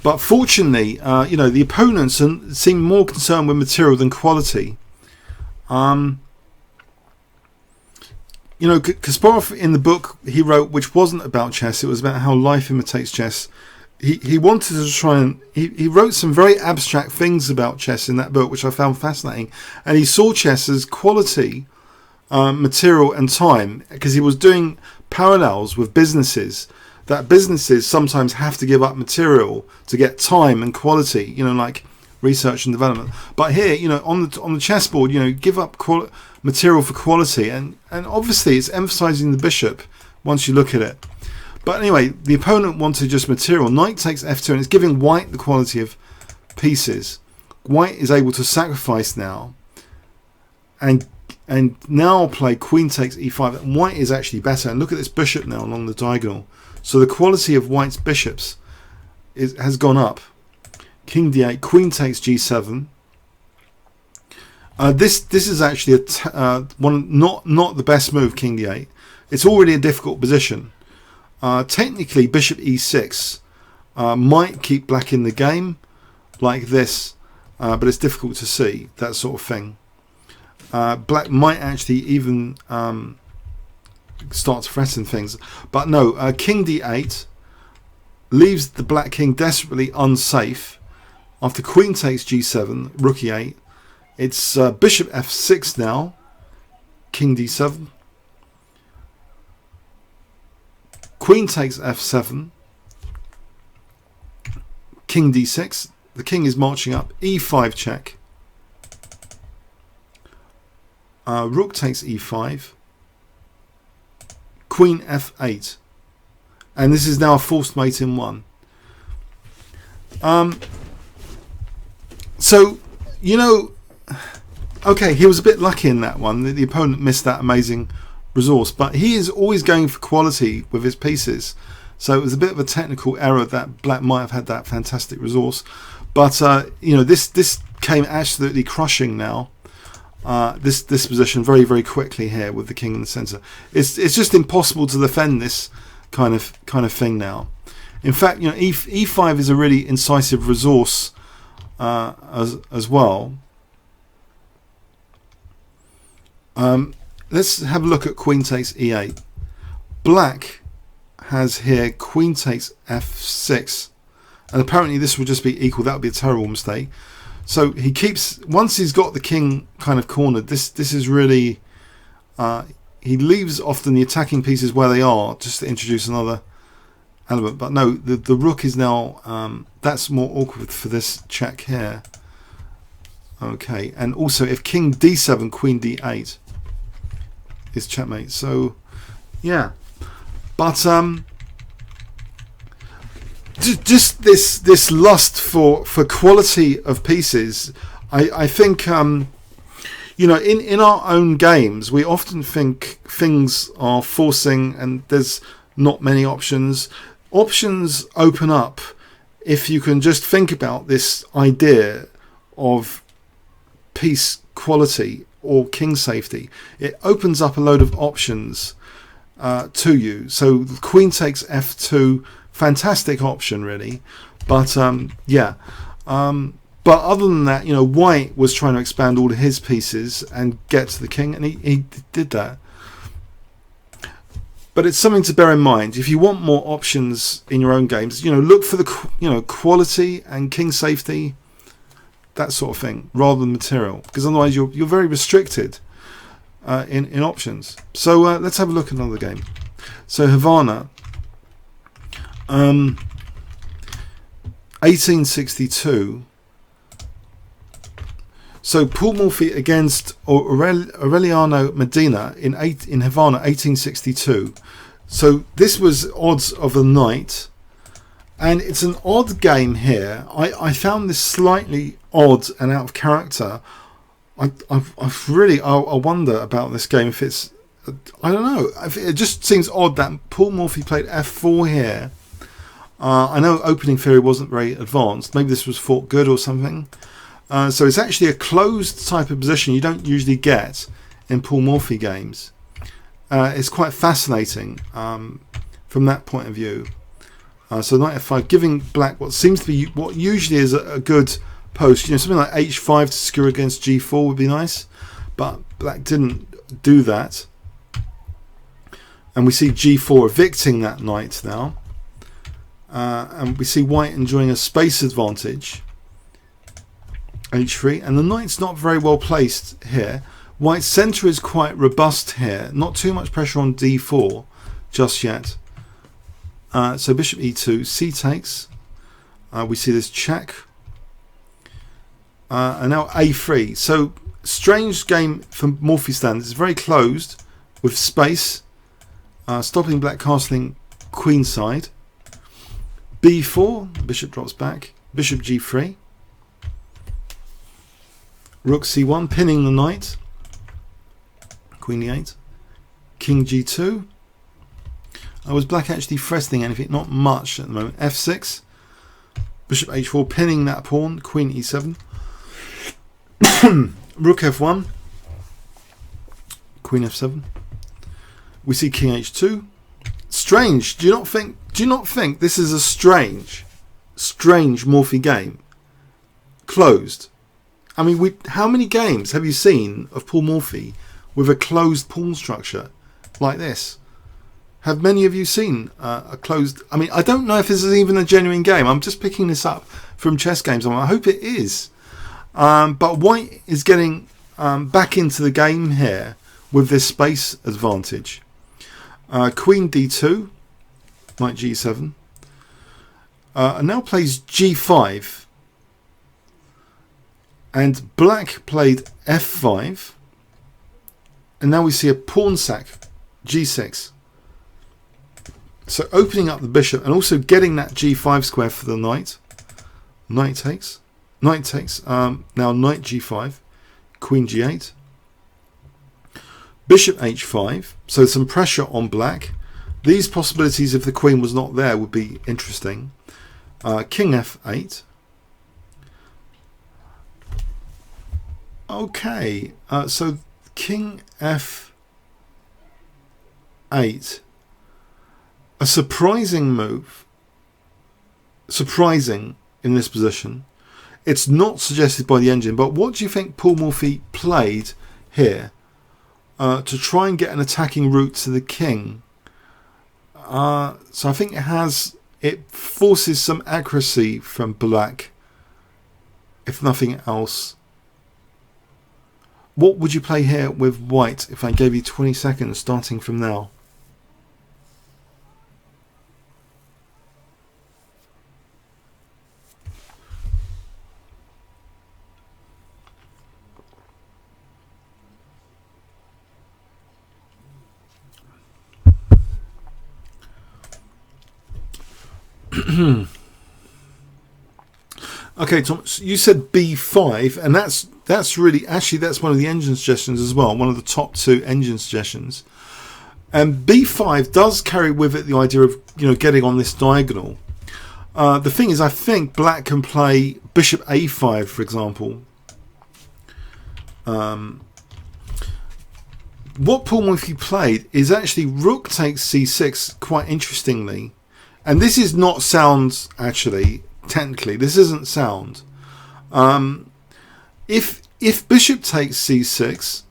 But fortunately, you know, the opponents seem more concerned with material than quality. You know, Kasparov in the book he wrote, which wasn't about chess, it was about how life imitates chess. He wanted to try and he wrote some very abstract things about chess in that book, which I found fascinating. And he saw chess as quality, material, and time, because he was doing parallels with businesses. That businesses sometimes have to give up material to get time and quality. You know, like research and development. But here, you know, on the chessboard, you know, give up material for quality, and obviously it's emphasizing the bishop once you look at it. But anyway, the opponent wanted just material. Knight takes f2, and it's giving white the quality of pieces. White is able to sacrifice now, and now play queen takes e5. And white is actually better. And look at this bishop now along the diagonal. So the quality of white's bishops has gone up. King d8, queen takes g7. This is actually not the best move. King d8. It's already a difficult position. Technically, bishop e6 might keep black in the game like this, but it's difficult to see that sort of thing. Black might actually even start to threaten things. But no, king d8 leaves the black king desperately unsafe. After queen takes g7, rook e8. It's bishop f6 now. King d7. Queen takes f7. King d6. The king is marching up. e5 check. Rook takes e5. Queen f8. And this is now a forced mate in one. So, you know, okay, he was a bit lucky in that one. The opponent missed that amazing resource, but he is always going for quality with his pieces. So it was a bit of a technical error that black might have had that fantastic resource. But, you know, this came absolutely crushing now. This position very, very quickly here with the king in the center. It's just impossible to defend this kind of thing now. In fact, you know, e5 is a really incisive resource as well. Let's have a look at queen takes e8. Black has here queen takes f6, and apparently this would just be equal. That would be a terrible mistake. So he keeps, once he's got the king kind of cornered, this is really, he leaves often the attacking pieces where they are just to introduce another element. But no, the rook is now, that's more awkward for this check here. Okay, and also if king d7, queen d8 is checkmate. So yeah, but just this lust for quality of pieces, I think, you know, in our own games we often think things are forcing and there's not many options. Options open up if you can just think about this idea of piece quality or king safety. It opens up a load of options to you. So queen takes f2, fantastic option really, but yeah, but other than that, you know, white was trying to expand all of his pieces and get to the king, and he did that. But it's something to bear in mind if you want more options in your own games. You know, look for the, you know, quality and king safety, that sort of thing, rather than material, because otherwise you're very restricted in options. So let's have a look at another game. So Havana, 1862. So Paul Morphy against Aureliano Medina in Havana, 1862. So this was odds of the night, and it's an odd game here. I found this slightly odd and out of character. I wonder about this game, if it's, I don't know, it just seems odd that Paul Morphy played f4 here. I know opening theory wasn't very advanced. Maybe this was fought good or something. So it's actually a closed type of position you don't usually get in Paul Morphy games. It's quite fascinating from that point of view. So knight f5, giving black what seems to be what usually is a good post. You know, something like h5 to secure against g4 would be nice, but black didn't do that. And we see g4 evicting that knight now. And we see white enjoying a space advantage. h3, and the knight's not very well placed here. White's centre is quite robust here, not too much pressure on d4 just yet. So bishop e2, c takes, we see this check, and now a3. So strange game from Morphy standards. It's very closed with space, stopping black castling queenside. b4, bishop drops back, bishop g3, rook c1, pinning the knight, queen e8, king g2. Was black actually threatening anything? Not much at the moment. f6, bishop h4, pinning that pawn, queen e7, rook f1, queen f7. We see king h2. Strange. Do you not think this is a strange Morphy game? Closed. I mean, how many games have you seen of Paul Morphy with a closed pawn structure like this? Have many of you seen a closed... I mean, I don't know if this is even a genuine game. I'm just picking this up from Chess Games. I hope it is. But white is getting back into the game here with this space advantage. Queen d2, knight g7. And now plays g5. And black played f5. And now we see a pawn sack, g6. So opening up the bishop and also getting that g5 square for the knight. Knight takes. Knight takes. Now knight g5. Queen g8. Bishop h5. So some pressure on black. These possibilities, if the queen was not there, would be interesting. King f8. Okay. So king f8. A surprising move. Surprising in this position. It's not suggested by the engine, but what do you think Paul Morphy played here to try and get an attacking route to the king? So I think it forces some accuracy from black, if nothing else. What would you play here with white if I gave you 20 seconds starting from now? Okay, Tom, you said b5, and that's really actually that's one of the engine suggestions as well, one of the top 2 engine suggestions. And b5 does carry with it the idea of getting on this diagonal. The thing is, I think black can play bishop a5, for example. What Paul Morphy played is actually rook takes c6, quite interestingly. And this is not sound, actually, technically. This isn't sound. If bishop takes c6,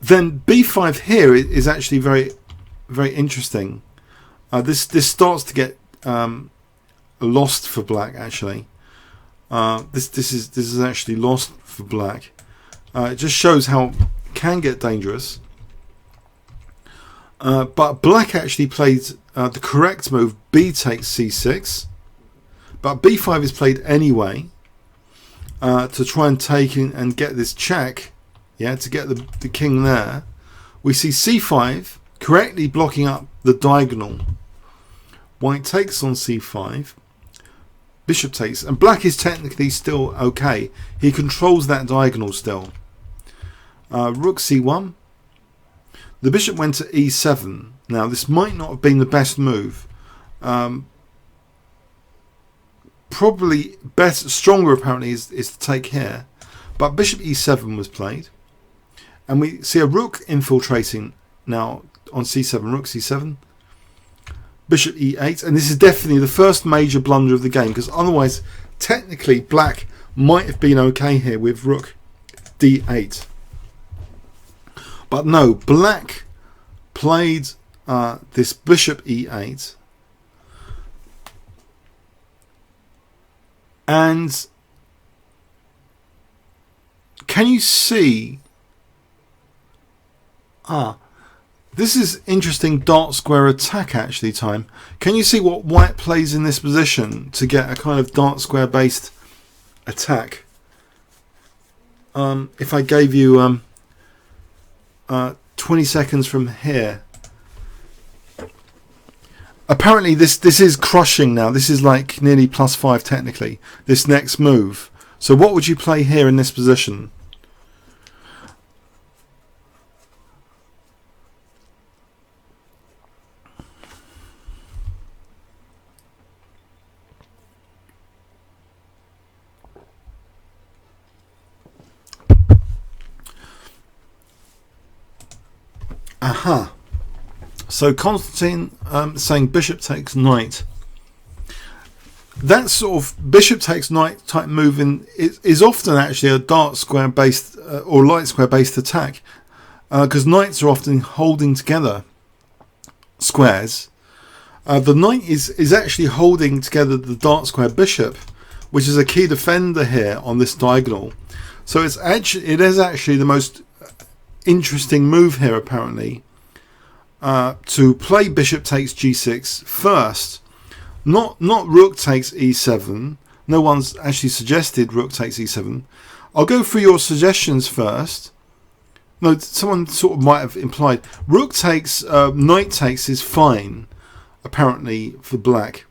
then b5 here is actually very, very interesting. This starts to get lost for black, actually. This is actually lost for black. It just shows how it can get dangerous. But black actually played the correct move, b takes c6, but b5 is played anyway to try and take in and get this check, to get the king there. We see c5 correctly blocking up the diagonal. White takes on c5, bishop takes, and black is technically still okay. He controls that diagonal still. Rook c1. The bishop went to e7. Now, this might not have been the best move. Probably better, stronger apparently is to take here. But bishop e7 was played. And we see a rook infiltrating now on c7, rook c7. Bishop e8. And this is definitely the first major blunder of the game, because otherwise, technically, black might have been okay here with rook d8. But no, black played this bishop e8, and can you see? This is interesting dart square attack actually time. Can you see what white plays in this position to get a kind of dart square based attack? If I gave you 20 seconds from here. Apparently this is crushing now. This is like nearly +5 technically, this next move. So what would you play here in this position? Aha. So Constantine saying bishop takes knight. that sort of bishop takes knight type move is often actually a dark square based or light square based attack, because knights are often holding together squares. The knight is actually holding together the dark square bishop, which is a key defender here on this diagonal. So it is actually the most interesting move here, apparently, to play bishop takes g6 first. Not rook takes e7. No one's actually suggested rook takes e7. I'll go through your suggestions first. No, someone sort of might have implied rook takes, knight takes is fine, apparently, for black.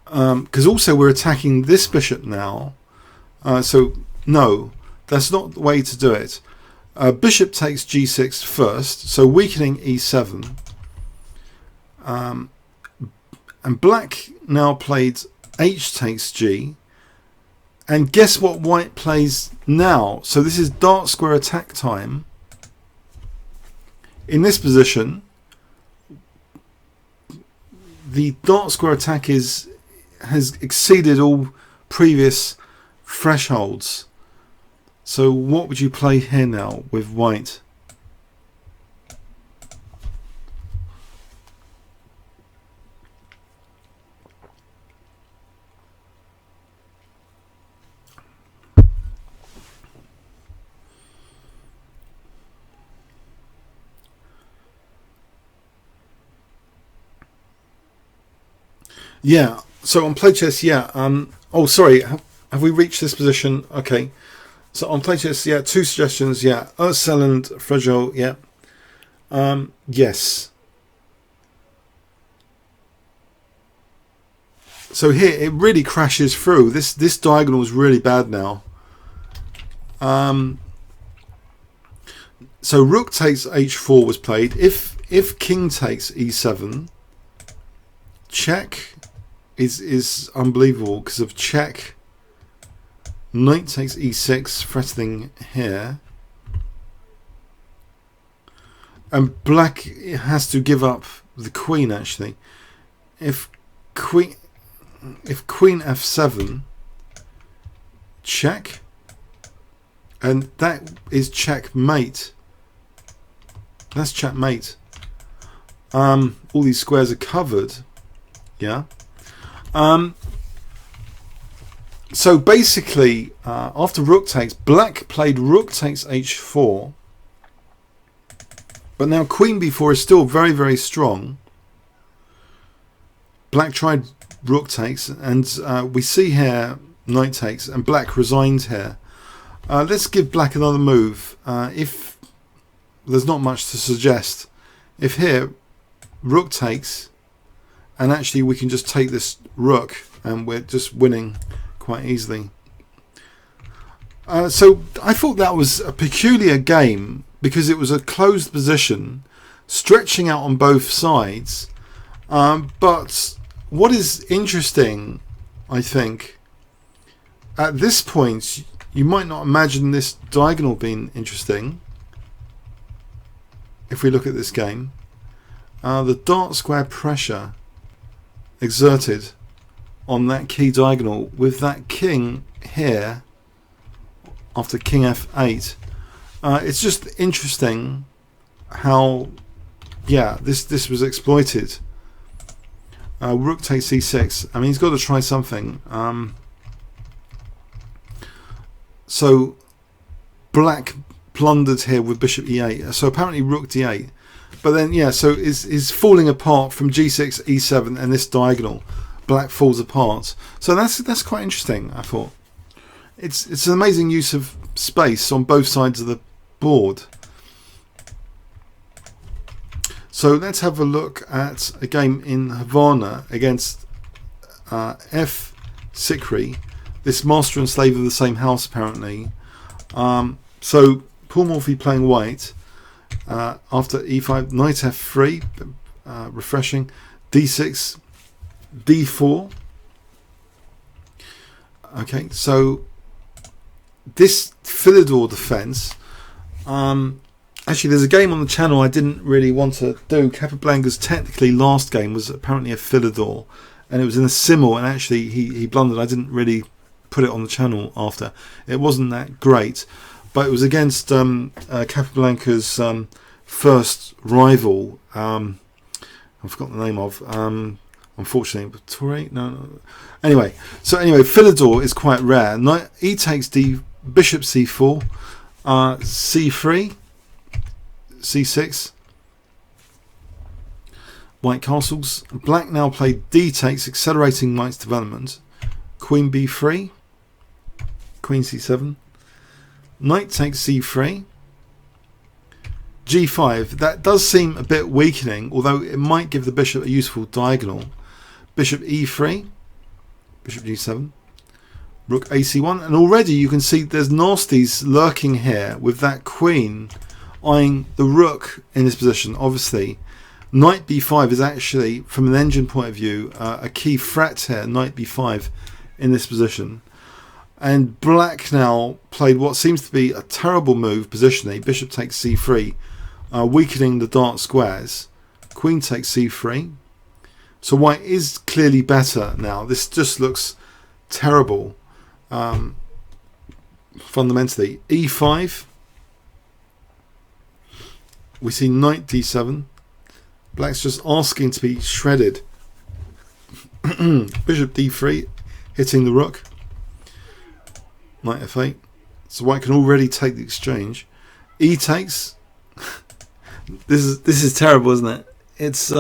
Because also we're attacking this bishop now. So no, that's not the way to do it. Bishop takes g6 first, so weakening e7. And black now played h takes g. And guess what white plays now? So this is dark square attack time. In this position, the dark square attack has exceeded all previous thresholds. So what would you play here now with white? Yeah, so on play chess, yeah. Oh, sorry, have we reached this position? Okay. So on play chess, yeah, 2 suggestions, yeah. Urselland, Fragile, yeah. Yes. So here, it really crashes through. This diagonal is really bad now. So rook takes h4 was played. If king takes e7, check is unbelievable because of check. Knight takes e6, threatening here, and black has to give up the queen. Actually, if queen f7, check, and that is checkmate. That's checkmate. All these squares are covered. Yeah. So basically, after rook takes, black played rook takes h4, but now queen b4 is still very, very strong. Black tried rook takes, and we see here knight takes, and black resigned here. Let's give black another move. If there's not much to suggest, if here rook takes, and actually we can just take this rook, and we're just winning quite easily. So I thought that was a peculiar game because it was a closed position, stretching out on both sides. But what is interesting, I think, at this point, you might not imagine this diagonal being interesting. If we look at this game, the dark square pressure exerted on that key diagonal with that king here after king f8, it's just interesting how, yeah, this was exploited. Rook takes c6. I mean, he's got to try something. So black plundered here with bishop e8. So apparently rook d8. But then, yeah, so is falling apart from g6, e7, and this diagonal. Black falls apart. So that's quite interesting, I thought. It's an amazing use of space on both sides of the board. So let's have a look at a game in Havana against F3, this master and slave of the same house, apparently. So Paul Morphy playing white after e5, knight f3, refreshing, d6, d4. Okay, so this Philidor defense, actually there's a game on the channel I didn't really want to do. Capablanca's technically last game was apparently a Philidor, and it was in a simul, and actually he blundered. I didn't really put it on the channel after. It wasn't that great, but it was against Capablanca's first rival. I've forgotten the name of. Unfortunately, Torre. No. Anyway, Philidor is quite rare. Knight E takes D, Bishop C4, C3, C6. White castles. Black now played D takes, accelerating Knight's development. Queen B3, Queen C7. Knight takes C3. G5. That does seem a bit weakening, although it might give the bishop a useful diagonal. Bishop E3, Bishop G7, Rook AC1, and already you can see there's nasties lurking here with that queen eyeing the rook in this position. Obviously, Knight B5 is actually, from an engine point of view, a key threat here. Knight B5 in this position, and Black now played what seems to be a terrible move positionally. Bishop takes C3, weakening the dark squares. Queen takes C3. So White is clearly better now. This just looks terrible. Fundamentally, E5. We see Knight D7. Black's just asking to be shredded. Bishop D3, hitting the rook. Knight F8. So White can already take the exchange. E takes. This is terrible, isn't it? It's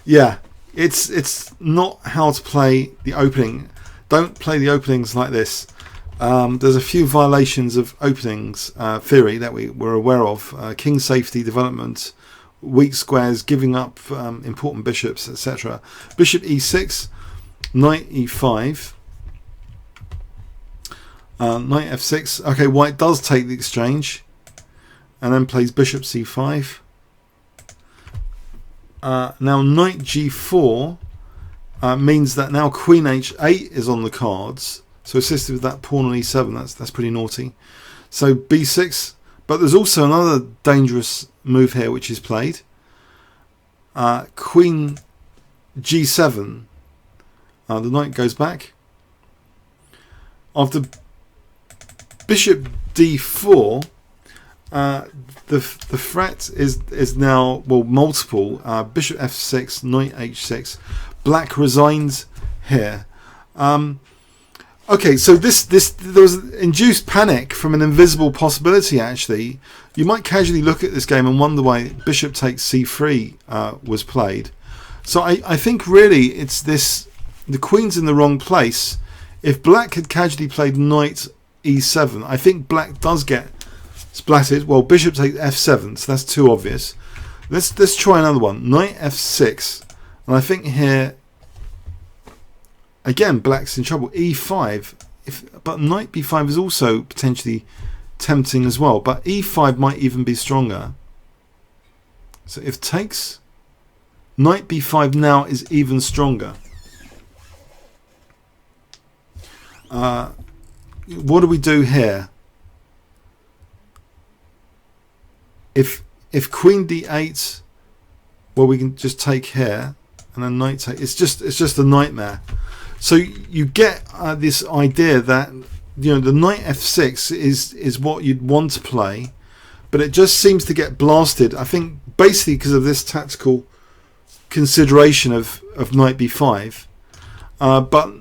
yeah. It's not how to play the opening. Don't play the openings like this. There's a few violations of openings theory that we were aware of. King safety, development, weak squares, giving up important bishops, etc. Bishop E6, Knight E5, Knight F6. Okay, White does take the exchange, and then plays Bishop C5. Now Knight G4 means that now Queen H8 is on the cards, so assisted with that pawn on E7. That's pretty naughty. So B6, but there's also another dangerous move here which is played. Queen G7. The knight goes back. After Bishop D4, the threat is now, well, multiple. Bishop F6, Knight H6. Black resigns here. Okay, so there was induced panic from an invisible possibility. Actually, you might casually look at this game and wonder why Bishop takes C3 was played. So I think really it's this: the Queen's in the wrong place. If Black had casually played Knight E7, I think Black does get splatted. Well, Bishop takes F7, so that's too obvious. Let's try another one. Knight F6, and I think here again Black's in trouble. E5, but Knight B5 is also potentially tempting as well. But E5 might even be stronger. So if takes, Knight B5 now is even stronger. What do we do here? If Queen D8, well, we can just take here, and then Knight take. It's just a nightmare. So you get this idea that the Knight F6 is what you'd want to play, but it just seems to get blasted. I think basically because of this tactical consideration of Knight B5, but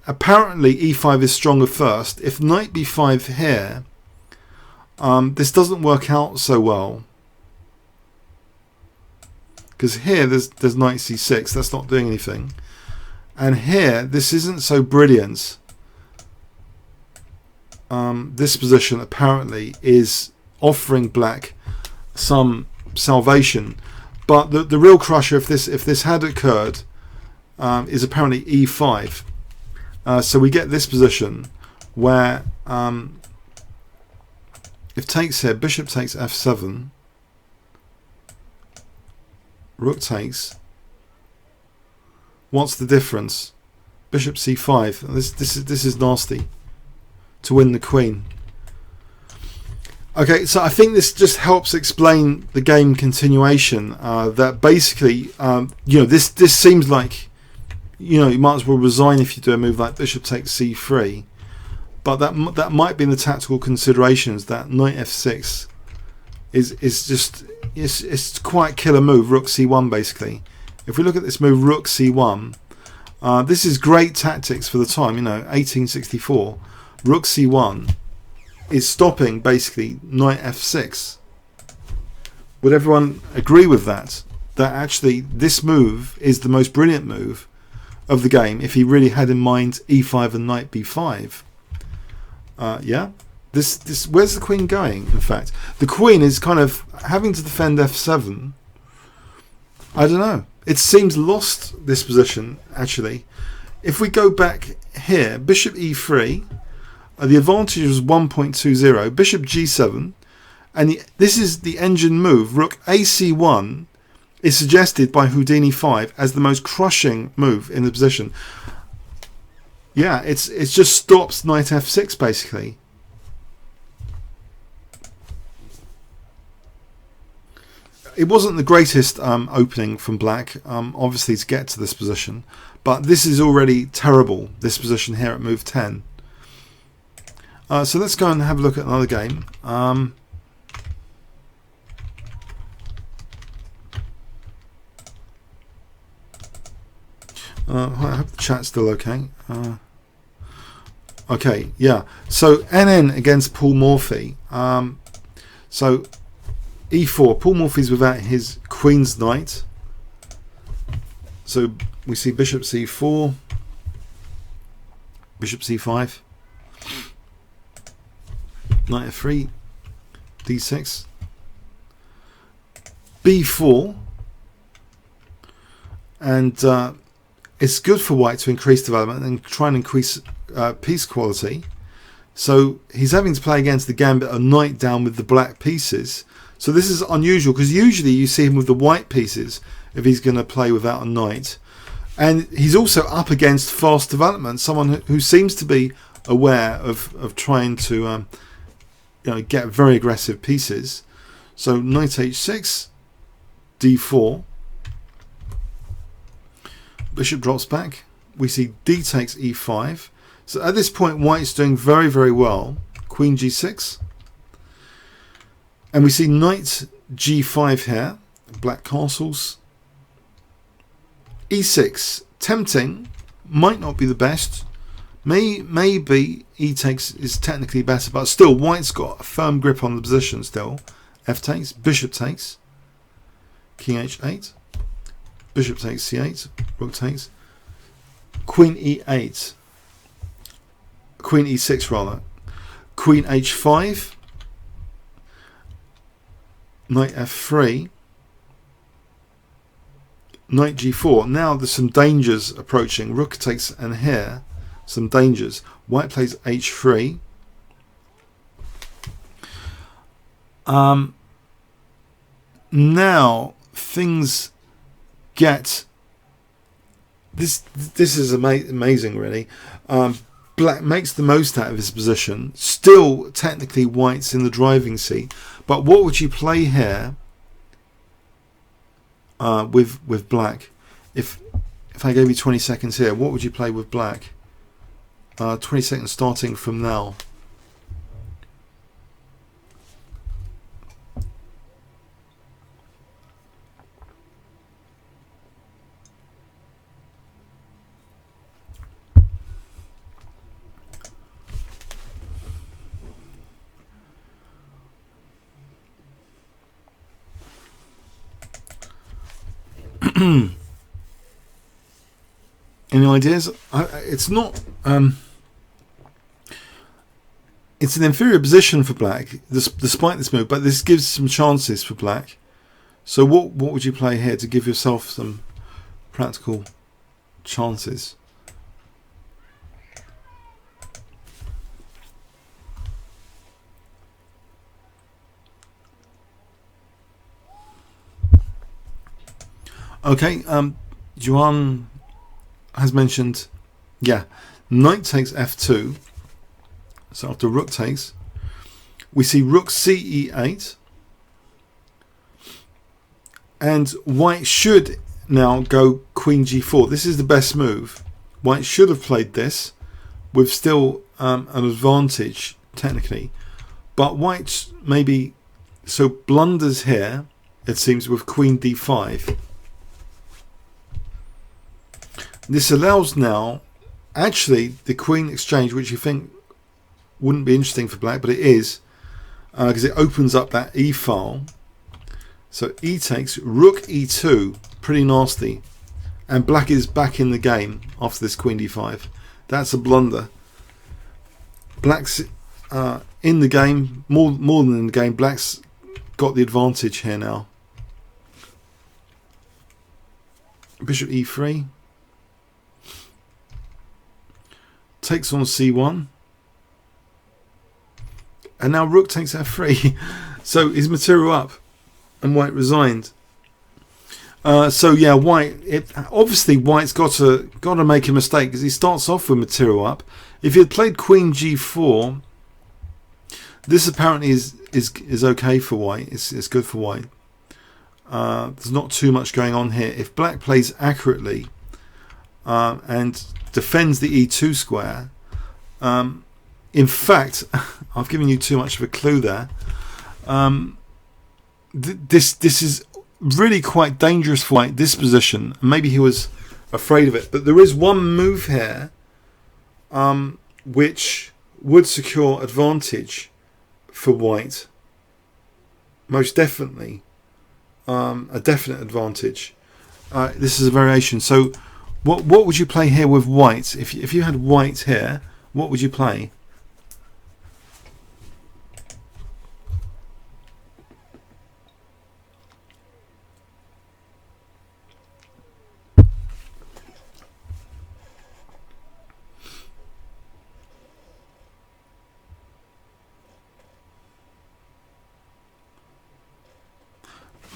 apparently E5 is stronger first. If Knight B5 here, this doesn't work out so well, because here there's Knight C6. That's not doing anything, and here this isn't so brilliant. This position apparently is offering Black some salvation, but the real crusher, if this had occurred, is apparently E5. So we get this position where if takes here, Bishop takes F7, Rook takes. What's the difference? Bishop C5. This is nasty to win the Queen. Okay, so I think this just helps explain the game continuation. That basically, this seems like you know, you might as well resign if you do a move like bishop takes c3. But that might be in the tactical considerations that knight f6 is just it's quite a killer move. Rook c1 basically. If we look at this move, rook c1, this is great tactics for the time. You know, 1864. Rook c1 is stopping basically knight f6. Would everyone agree with that? That actually this move is the most brilliant move of the game if he really had in mind e5 and knight b5. Yeah. This where's the queen going? In fact, the queen is kind of having to defend f7. I don't know. It seems lost, this position actually. If we go back here, bishop e3, the advantage was 1.20. Bishop g7, and this is the engine move. Rook ac1 is suggested by Houdini 5 as the most crushing move in the position. Yeah, it just stops knight f6 basically. It wasn't the greatest opening from black, obviously, to get to this position, but this is already terrible, this position here at move 10. So let's go and have a look at another game. I hope the chat's still okay. Okay, yeah. So NN against Paul Morphy. So e4. Paul Morphy's without his queen's knight. So we see bishop c4, bishop c5, knight f3, d6, b4, and it's good for white to increase development and try and increase piece quality. So he's having to play against the gambit a knight down with the black pieces. So this is unusual because usually you see him with the white pieces if he's going to play without a knight. And he's also up against fast development, someone who seems to be aware of trying to you know, get very aggressive pieces. So knight h6, d4, bishop drops back. We see d takes e5. So at this point white's doing very, very well. Queen g6. And we see knight g5 here. Black castles. e6. Tempting. Might not be the best. Maybe e takes is technically better, but still white's got a firm grip on the position still. F takes. Bishop takes. King h8. Bishop takes c8. Rook takes. Queen e8. Queen e6 rather. Queen h5. Knight f3. Knight g4. Now there's some dangers approaching. Rook takes, and here some dangers. White plays h3. Now things get this is amazing really. Black makes the most out of his position. Still technically white's in the driving seat, but what would you play here with black? If I gave you 20 seconds here, what would you play with black? 20 seconds starting from now. Any ideas? It's not. It's an inferior position for black, despite this move, but this gives some chances for black. So what would you play here to give yourself some practical chances? Okay, Juan has mentioned, yeah, knight takes f2. So after rook takes, we see rook ce8, and white should now go queen g4. This is the best move. White should have played this with still an advantage technically, but white maybe so blunders here, it seems, with queen d5. This allows now actually the queen exchange, which you think wouldn't be interesting for black, but it is, because it opens up that e file. So e takes, rook e2, pretty nasty, and black is back in the game after this queen d5. That's a blunder. Black's in the game, more than in the game. Black's got the advantage here now. Bishop e3 takes on c1, and now rook takes f3. So his material up, and white resigned. So yeah, white. Obviously, white's got to make a mistake because he starts off with material up. If he had played queen g4, this apparently is okay for white. It's good for white. There's not too much going on here. If black plays accurately and defends the e2 square, in fact, I've given you too much of a clue there. This is really quite dangerous for white, this position. Maybe he was afraid of it, but there is one move here which would secure advantage for white, most definitely. A definite advantage. This is a variation. So what would you play here with white? If you had white here, what would you play?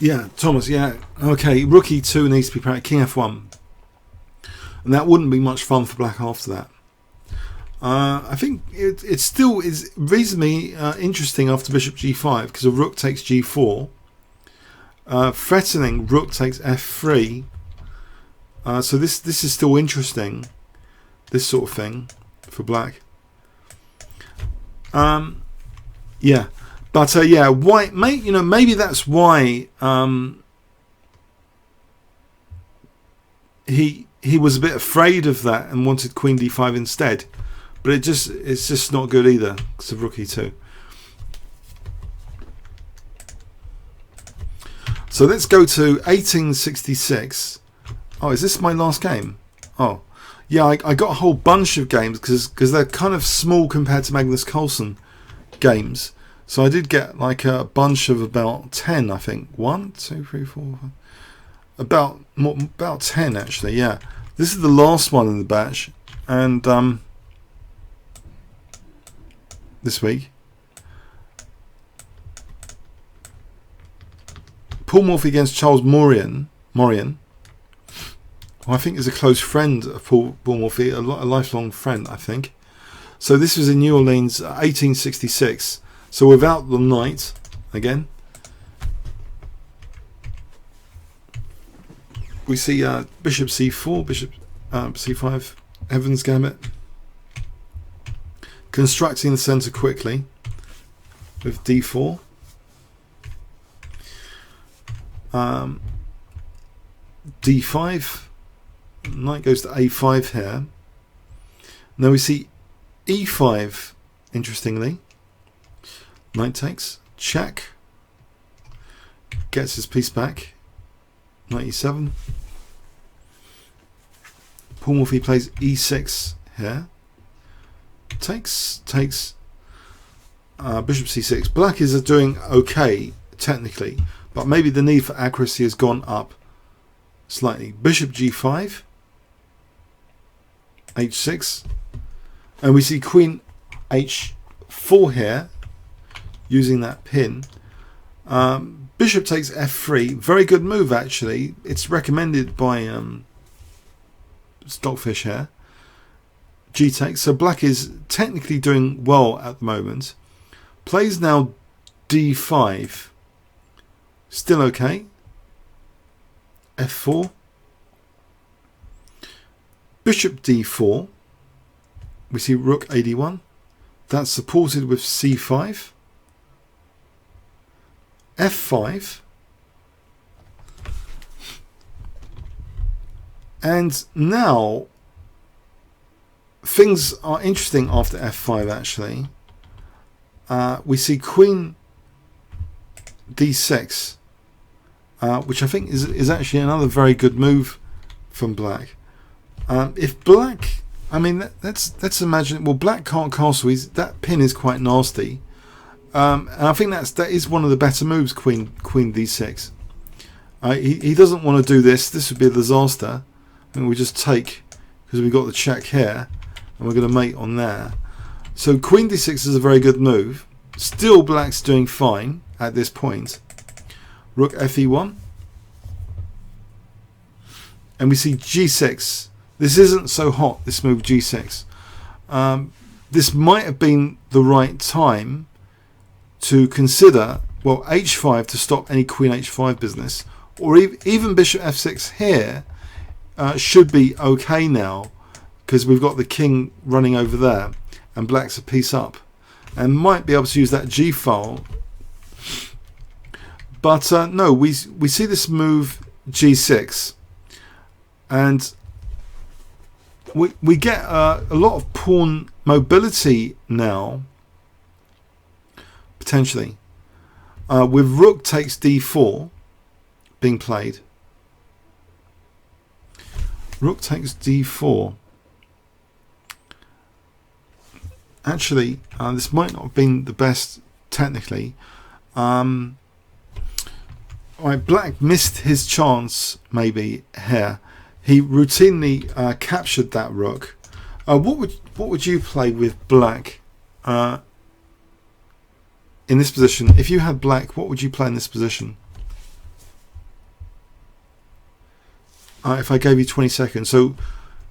Yeah, Thomas, yeah. Okay, rook e2 needs to be played, king f1. And that wouldn't be much fun for black after that. I think it still is reasonably interesting after bishop g5 because a rook takes g4. Threatening rook takes f3. So this is still interesting, this sort of thing, for black. Yeah. But yeah, white. Maybe that's why he was a bit afraid of that and wanted queen d5 instead. But it's just not good either because of rook e2. So let's go to 1866. Oh, is this my last game? Oh, yeah. I got a whole bunch of games because they're kind of small compared to Magnus Carlsen games. So I did get like a bunch of about 10, I think. 1, 2, 3, 4, 5. About 10 actually. Yeah, this is the last one in the batch, and this week, Paul Morphy against Charles Morian, who I think is a close friend of Paul Morphy, a lifelong friend, I think. So this was in New Orleans, 1866. So without the knight, again, we see bishop c4, bishop c5, Evans Gambit, constructing the centre quickly with d4. d5, knight goes to a5 here. Now we see e5, interestingly. Knight takes, check, gets his piece back, knight e7. Paul Morphy plays e6 here, takes, bishop c6. Black is doing okay technically, but maybe the need for accuracy has gone up slightly. Bishop g5, h6, and we see queen h4 here, using that pin. Bishop takes f3. Very good move actually. It's recommended by Stockfish here. G takes. So black is technically doing well at the moment. Plays now d5. Still okay. f4. Bishop d4. We see rook ad1. That's supported with c5. f5. And now things are interesting after f5 actually. We see queen d6, which I think is actually another very good move from black. If black, I mean, let's imagine. Well, black can't castle. That pin is quite nasty, and I think that is one of the better moves. Queen d6. He doesn't want to do this. This would be a disaster. And we just take, because we've got the check here, and we're going to mate on there. So queen d6 is a very good move. Still, black's doing fine at this point. Rook fe1, and we see g6. This isn't so hot, this move g6. This might have been the right time to consider, well, h5 to stop any queen h5 business, or even bishop f6 here should be okay now, because we've got the king running over there and black's a piece up, and might be able to use that g file. But no, we see this move g6, and we get a lot of pawn mobility now, potentially, with rook takes d4 being played. Rook takes d4. Actually, this might not have been the best technically. Right, black missed his chance maybe here. He routinely captured that rook. What would you play with black in this position? If you had black, what would you play in this position? If I gave you 20 seconds. So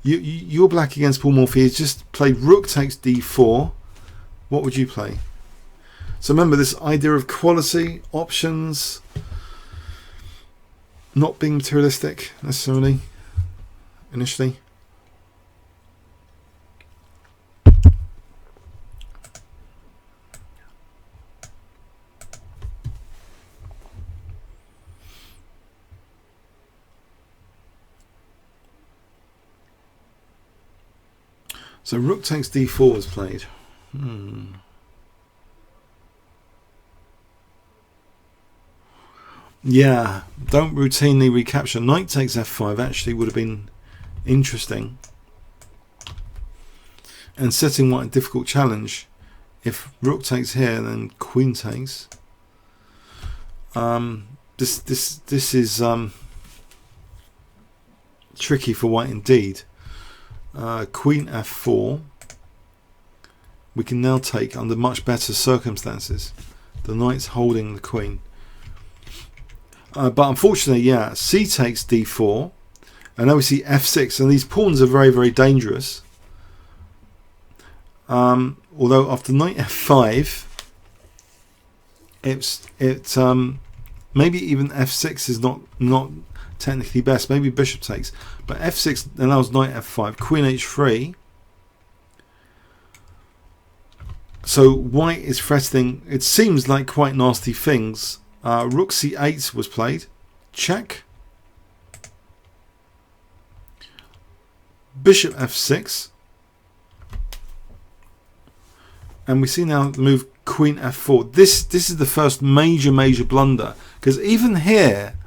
you're black against Paul Morphy. He's just played rook takes d4. What would you play? So remember this idea of quality, options, not being materialistic necessarily initially. So rook takes d4 was played. Yeah, don't routinely recapture. Knight takes f5 actually would have been interesting, and setting white a difficult challenge. If rook takes here, then queen takes. This is tricky for white indeed. Queen f4. We can now take under much better circumstances. The knight's holding the queen. But unfortunately, yeah, c takes d4. And now we see f6. And these pawns are very, very dangerous. Although after knight f5, maybe even f6 is not technically best. Maybe bishop takes. But f6 allows knight f5. Queen h3. So white is threatening, it seems like quite nasty things. Rook c8 was played. Check. Bishop f6. And we see now the move queen f4. This is the first major blunder, because even here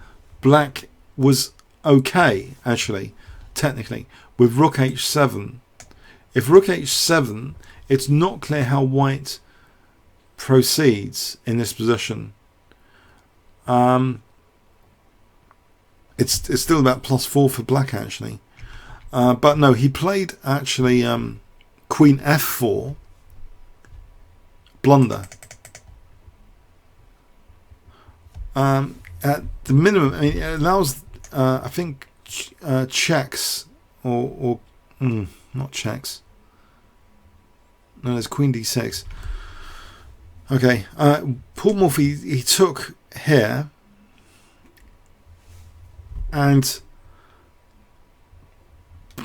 black was okay actually technically with rook h7. If rook h7, it's not clear how white proceeds in this position. It's still about +4 for black actually, but no, he played actually queen f4. Blunder. At the minimum, I mean, it allows, I think, checks or not checks. No, there's queen d6. Okay, Paul Morphy, he took here, and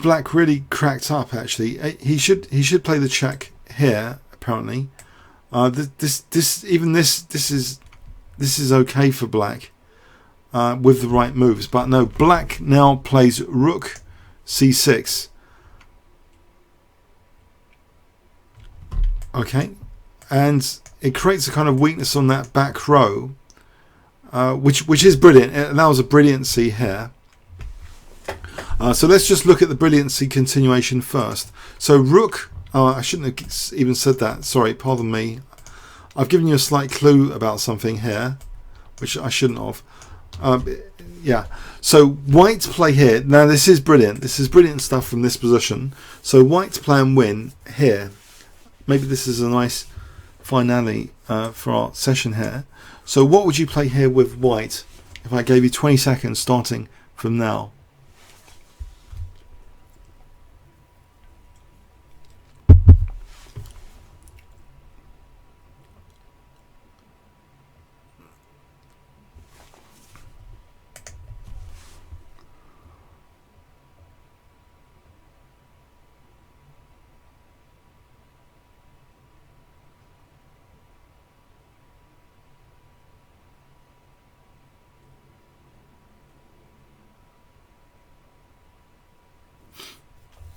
black really cracked up. Actually, he should play the check here. Apparently, this is okay for black with the right moves. But no, black now plays rook c6. Okay, and it creates a kind of weakness on that back row, which is brilliant. It allows a brilliancy here. So let's just look at the brilliancy continuation first. So rook, I shouldn't have even said that. Sorry, pardon me. I've given you a slight clue about something here, which I shouldn't have. Yeah. So white play here. Now this is brilliant. This is brilliant stuff from this position. So white play and win here. Maybe this is a nice finale for our session here. So what would you play here with white if I gave you 20 seconds starting from now?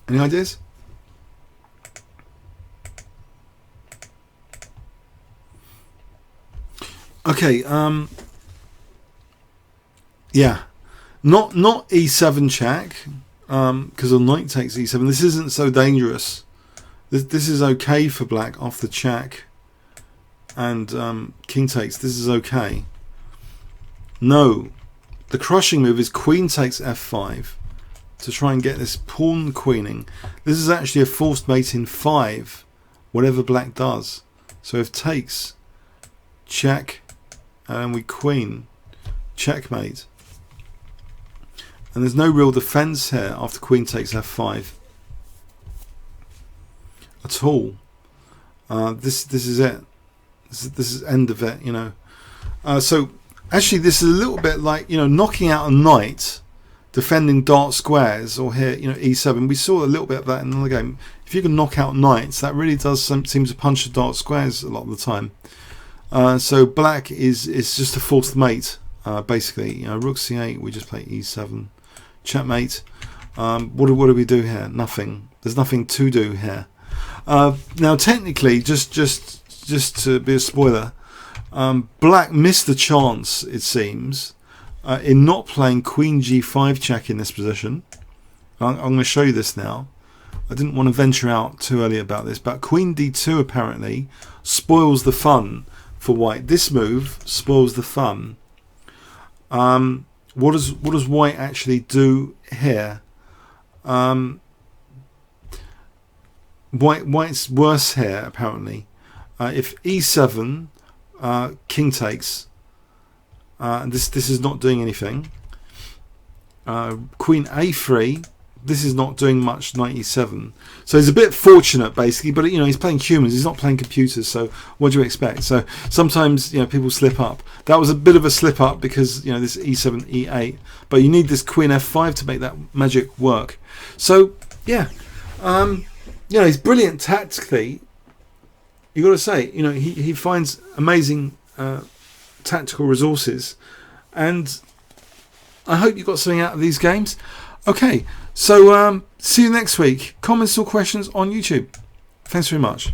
Any ideas? Okay, yeah, not e7 check, because the knight takes e7. This isn't so dangerous. This is okay for black off the check, and king takes. This is okay. No, the crushing move is queen takes f5 to try and get this pawn queening. This is actually a forced mate in 5, whatever black does. So if takes, check, and we queen, checkmate. And there's no real defense here after queen takes f5 at all. This is it. This is end of it, you know. So actually this is a little bit like, you know, knocking out a knight, defending dark squares, or here, you know, e7. We saw a little bit of that in another game. If you can knock out knights, that really does seem to punch the dark squares a lot of the time. So black is just a forced mate, basically. You know, rook c8, we just play e7, checkmate. What do we do here? Nothing. There's nothing to do here. Now, technically, just to be a spoiler, black missed the chance, it seems, in not playing queen g5 check in this position. I'm going to show you this now. I didn't want to venture out too early about this, but queen d2 apparently spoils the fun for white. This move spoils the fun. What does white actually do here? White's worse here apparently. If e7, king takes. This is not doing anything. Queen a3. This is not doing much. Knight e7. So he's a bit fortunate, basically. But you know, he's playing humans. He's not playing computers. So what do you expect? So sometimes, you know, people slip up. That was a bit of a slip up because, you know, this e7, e8. But you need this queen f5 to make that magic work. So yeah, you know, he's brilliant tactically. You got to say, you know, he finds amazing tactical resources, and I hope you got something out of these games. Okay, so see you next week. Comments or questions on YouTube. Thanks very much.